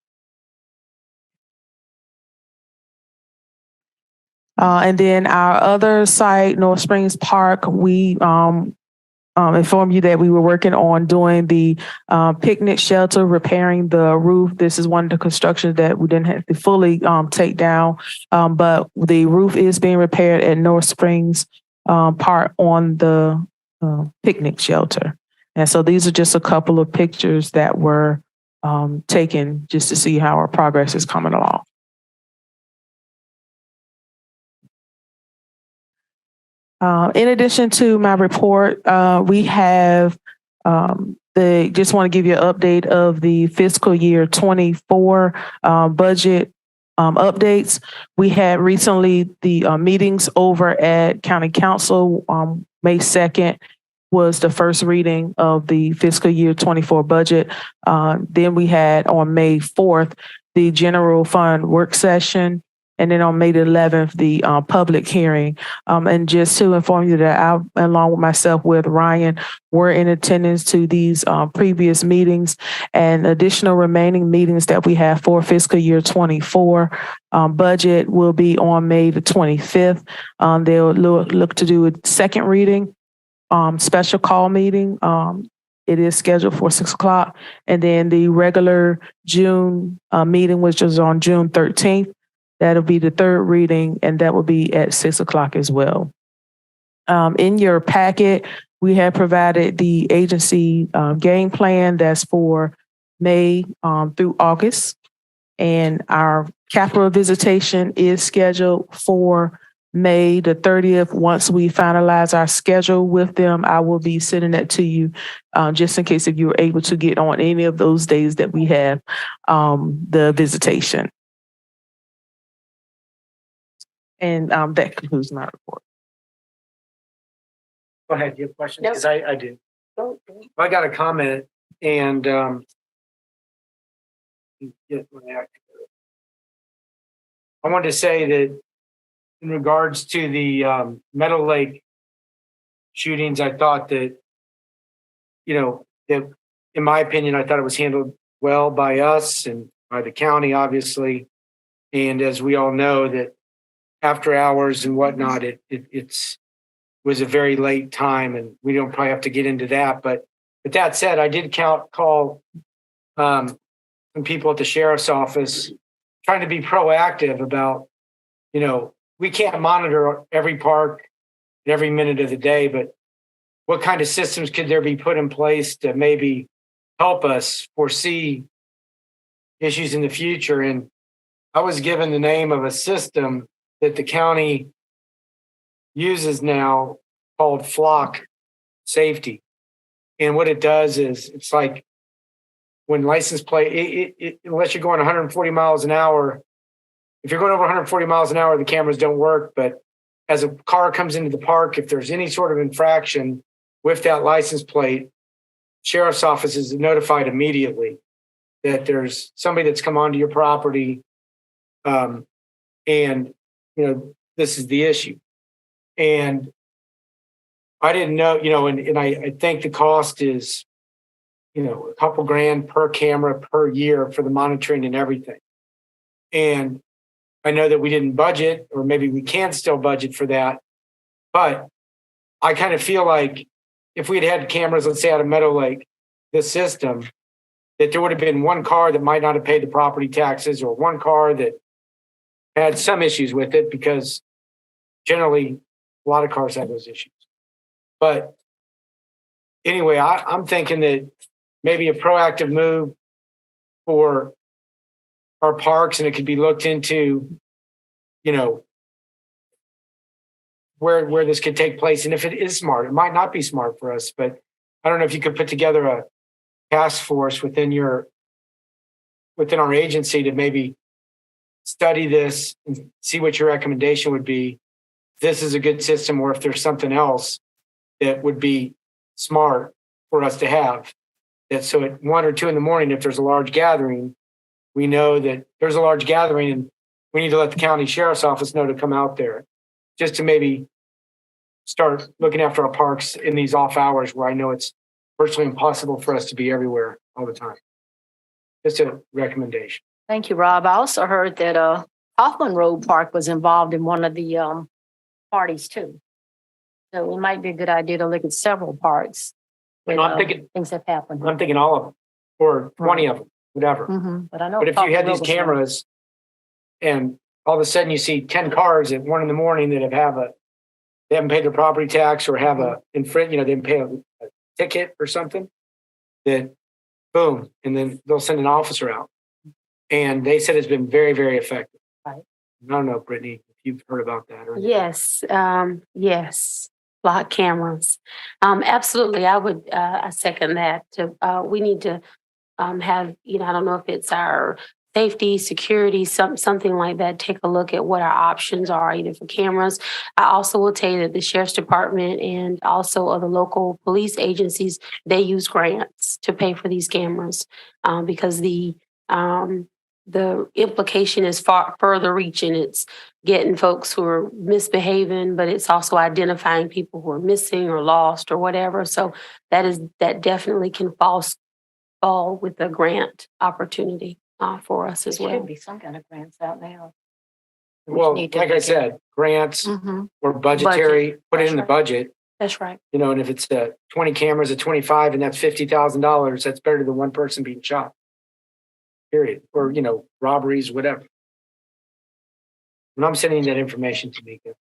And then our other site, North Springs Park, we informed you that we were working on doing the picnic shelter, repairing the roof. This is one of the constructions that we didn't have to fully take down, but the roof is being repaired at North Springs Park on the picnic shelter. And so these are just a couple of pictures that were taken just to see how our progress is coming along. In addition to my report, we have just want to give you an update of the fiscal year 24 budget updates. We had recently the meetings over at County Council. May 2nd was the first reading of the fiscal year 24 budget. Then we had on May 4th the general fund work session. And then on May the 11th, the public hearing. And just to inform you that I, along with myself with Ryan, were in attendance to these previous meetings and additional remaining meetings that we have for fiscal year 24. Budget will be on May the 25th. They'll look to do a second reading, special call meeting. It is scheduled for 6 o'clock. And then the regular June meeting, which is on June 13th, that'll be the third reading, and that will be at 6 o'clock as well. In your packet, we have provided the agency game plan that's for May through August. And our capital visitation is scheduled for May the 30th. Once we finalize our schedule with them, I will be sending that to you just in case if you were able to get on any of those days that we have the visitation. And that concludes my report. Go ahead, you have questions? Yep. Because I do. I got a comment and get my act together. I wanted to say that in regards to the Meadow Lake shootings, I thought that, that in my opinion, I thought it was handled well by us and by the county, obviously. And as we all know, that after hours and whatnot, it was a very late time, and we don't probably have to get into that. But with that said, I did call some people at the sheriff's office trying to be proactive about, we can't monitor every park and every minute of the day, but what kind of systems could there be put in place to maybe help us foresee issues in the future? And I was given the name of a system that the county uses now called Flock Safety. And what it does is it's like when license plate, unless you're going 140 miles an hour, if you're going over 140 miles an hour, the cameras don't work. But as a car comes into the park, if there's any sort of infraction with that license plate, sheriff's office is notified immediately that there's somebody that's come onto your property. And, this is the issue. And I didn't know, and I think the cost is, a couple grand per camera per year for the monitoring and everything. And I know that we didn't budget, or maybe we can still budget for that. But I kind of feel like if we'd had cameras, let's say out of Meadow Lake, this system, that there would have been one car that might not have paid the property taxes, or one car that had some issues with it, because generally a lot of cars have those issues. But anyway, I'm thinking that maybe a proactive move for our parks, and it could be looked into, where this could take place. And if it is smart, it might not be smart for us, but I don't know if you could put together a task force within our agency to maybe study this and see what your recommendation would be. This is a good system, or if there's something else that would be smart for us to have. That so at 1 or 2 in the morning, if there's a large gathering, we know that there's a large gathering, and we need to let the county sheriff's office know to come out there, just to maybe start looking after our parks in these off hours where I know it's virtually impossible for us to be everywhere all the time. Just a recommendation. Thank you, Rob. I also heard that Hoffman Road Park was involved in one of the parties too. So it might be a good idea to look at several parks. No, I'm thinking things have happened. I'm thinking all of them, or 20 of them, whatever. But I know. But if you had these Hoffman Road was cameras and all of a sudden you see 10 cars at 1 in the morning that they haven't paid their property tax, or have a infringe, they didn't pay a ticket or something, then boom, and then they'll send an officer out. And they said it's been very, very effective. Right. I don't know, Brittany, if you've heard about that or anything. Yes, yes, block cameras. Absolutely, I second that. We need to have, I don't know if it's our safety, security, something like that, take a look at what our options are, either for cameras. I also will tell you that the sheriff's department and also other local police agencies, they use grants to pay for these cameras, because the the implication is far further reaching. It's getting folks who are misbehaving, but it's also identifying people who are missing or lost or whatever. So that definitely can fall with a grant opportunity for us as There should well. be some kind of grants out now. Well, need to like I look at- said, grants Mhm. or budgetary, put it in the budget, That's right. you know, and if it's 20 cameras at 25 and that's $50,000, that's better than one person being shot. Period. Or, you know, robberies, whatever. And I'm sending that information to Mika.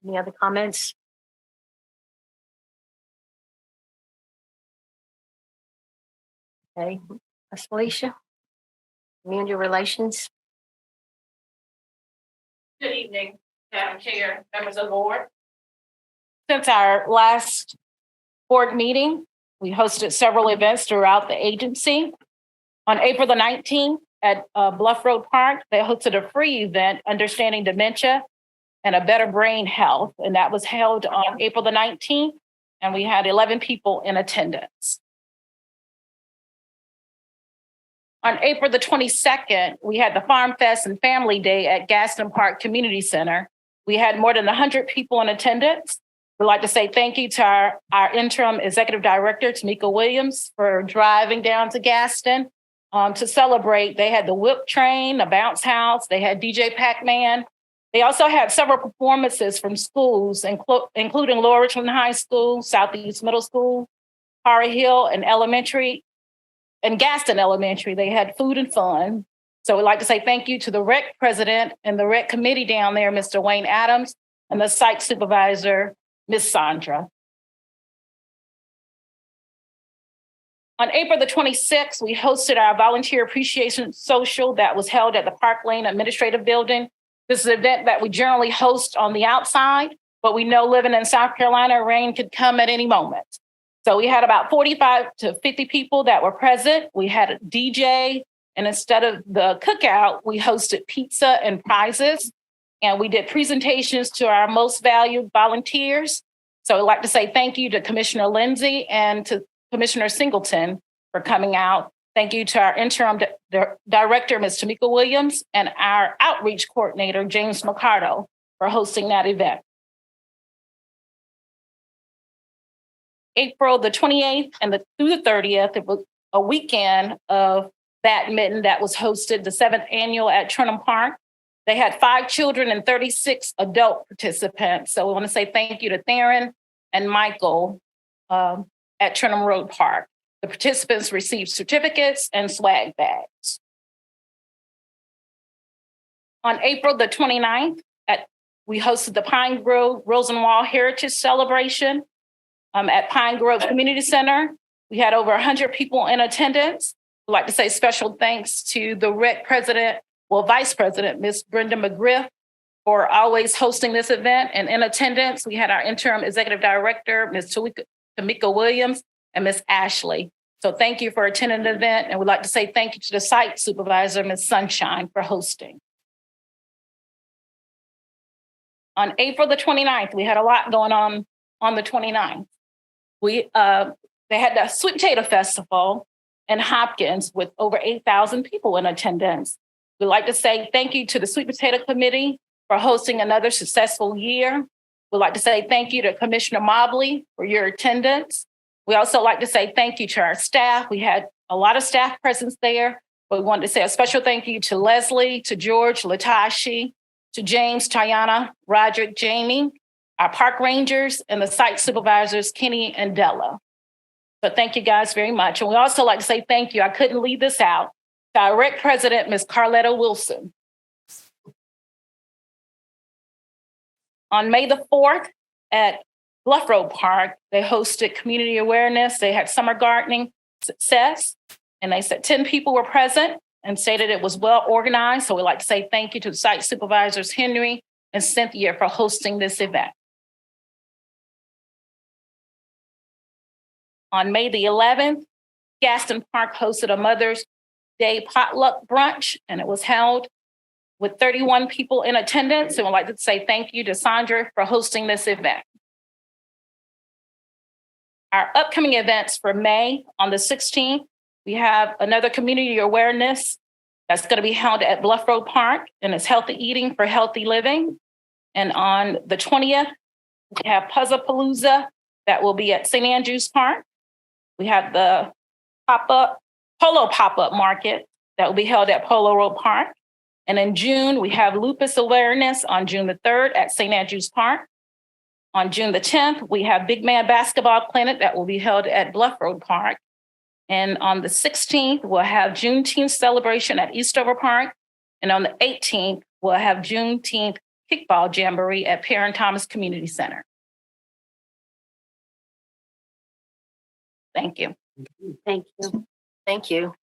Any other comments? Okay, Ms. Felicia? Community relations? Good evening, Madam Chair, members of the board. Since our last board meeting, we hosted several events throughout the agency. On April the 19th at Bluff Road Park, they hosted a free event, Understanding Dementia and a Better Brain Health. And that was held on April the 19th, and we had 11 people in attendance. On April the 22nd, we had the Farm Fest and Family Day at Gaston Park Community Center. We had more than 100 people in attendance. We'd like to say thank you to our interim executive director, Tamika Williams, for driving down to Gaston to celebrate. They had the whip train, the bounce house, they had DJ Pac-Man. They also had several performances from schools, including Lower Richland High School, Southeast Middle School, Horry Hill and Elementary, and Gaston Elementary. They had food and fun. So we'd like to say thank you to the rec president and the rec committee down there, Mr. Wayne Adams, and the site supervisor, Ms. Sandra. On April the 26th, we hosted our volunteer appreciation social that was held at the Park Lane Administrative Building. This is an event that we generally host on the outside, but we know living in South Carolina, rain could come at any moment. So we had about 45 to 50 people that were present. We had a DJ, and instead of the cookout, we hosted pizza and prizes. And we did presentations to our most valued volunteers. So I'd like to say thank you to Commissioner Lindsay and to Commissioner Singleton for coming out. Thank you to our interim director, Ms. Tamika Williams, and our outreach coordinator, James McCardo, for hosting that event. April the 28th and through the 30th, it was a weekend of badminton that was hosted, the 7th annual at Trenham Park. They had 5 children and 36 adult participants. So we want to say thank you to Theron and Michael at Trenham Road Park. The participants received certificates and swag bags. On April the 29th, we hosted the Pine Grove Rosenwald Heritage Celebration at Pine Grove Community Center. We had over 100 people in attendance. I'd like to say special thanks to the rec president, vice president, Ms. Brenda McGriff, for always hosting this event. And in attendance, we had our interim executive director, Ms. Tamika Williams, and Ms. Ashley. So thank you for attending the event. And we'd like to say thank you to the site supervisor, Ms. Sunshine, for hosting. On April the 29th, we had a lot going on the 29th. They had the Sweet Potato Festival in Hopkins with over 8,000 people in attendance. We'd like to say thank you to the Sweet Potato Committee for hosting another successful year. We'd like to say thank you to Commissioner Mobley for your attendance. We also like to say thank you to our staff. We had a lot of staff presence there, but we wanted to say a special thank you to Leslie, to George, Latashi, to James, Tayana, Roderick, Jamie, our park rangers, and the site supervisors, Kenny and Della. So thank you guys very much. And we also like to say thank you. I couldn't leave this out. To our rec president, Ms. Carletta Wilson. On May the 4th at Bluff Road Park, they hosted community awareness. They had summer gardening success, and they said 10 people were present and stated it was well organized. So we'd like to say thank you to the site supervisors, Henry and Cynthia, for hosting this event. On May the 11th, Gaston Park hosted a Mother's Day potluck brunch, and it was held with 31 people in attendance. And we'd like to say thank you to Sandra for hosting this event. Our upcoming events for May on the 16th, we have another community awareness that's going to be held at Bluff Road Park, and it's healthy eating for healthy living. And on the 20th, we have Puzzle Palooza that will be at St. Andrews Park. We have the Polo pop-up market that will be held at Polo Road Park. And in June, we have lupus awareness on June the 3rd at St. Andrews Park. On June the 10th, we have Big Man Basketball Clinic that will be held at Bluff Road Park. And on the 16th, we'll have Juneteenth celebration at Eastover Park. And on the 18th, we'll have Juneteenth kickball jamboree at Perrin Thomas Community Center. Thank you. Thank you. Thank you.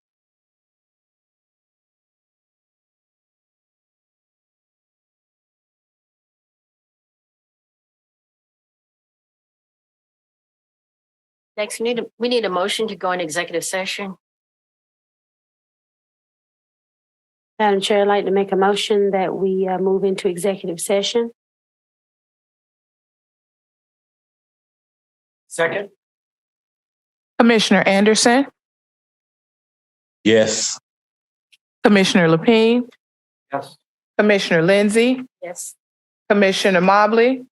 Next, we need a motion to go in executive session. Madam Chair, I'd like to make a motion that we move into executive session. Second? Commissioner Anderson, Yes. Commissioner Lapine, Yes. Commissioner Lindsay, Yes. Commissioner Mobley,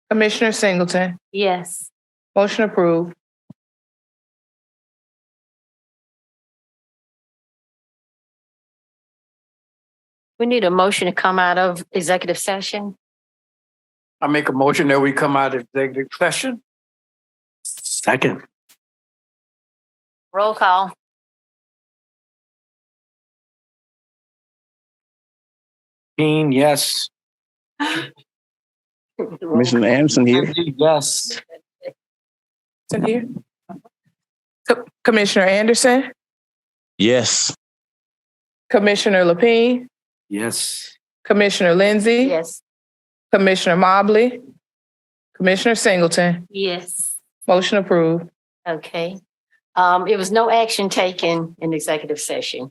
Commissioner Singleton. Yes. Motion approved. We need a motion to come out of executive session. I make a motion that we come out of executive session. Second. Roll call. Dean, yes. Commissioner Anderson here. Yes. Here. Commissioner Anderson, Yes. Commissioner Lapine, Yes. Commissioner Lindsay, Yes. Commissioner Mobley, Commissioner Singleton. Yes. Motion approved. Okay. It was no action taken in executive session.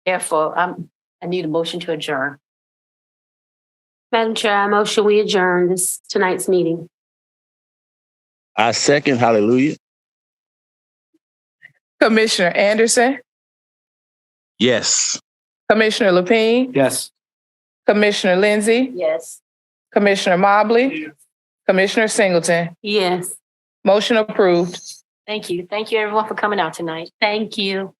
Therefore, I need a motion to adjourn. Madam Chair, I motion we adjourn tonight's meeting. I second. Hallelujah. Commissioner Anderson, Yes. Commissioner Lapine, Yes. Commissioner Lindsay, Yes. Commissioner Mobley, Commissioner Singleton. Yes. Motion approved. Thank you. Thank you, everyone, for coming out tonight. Thank you.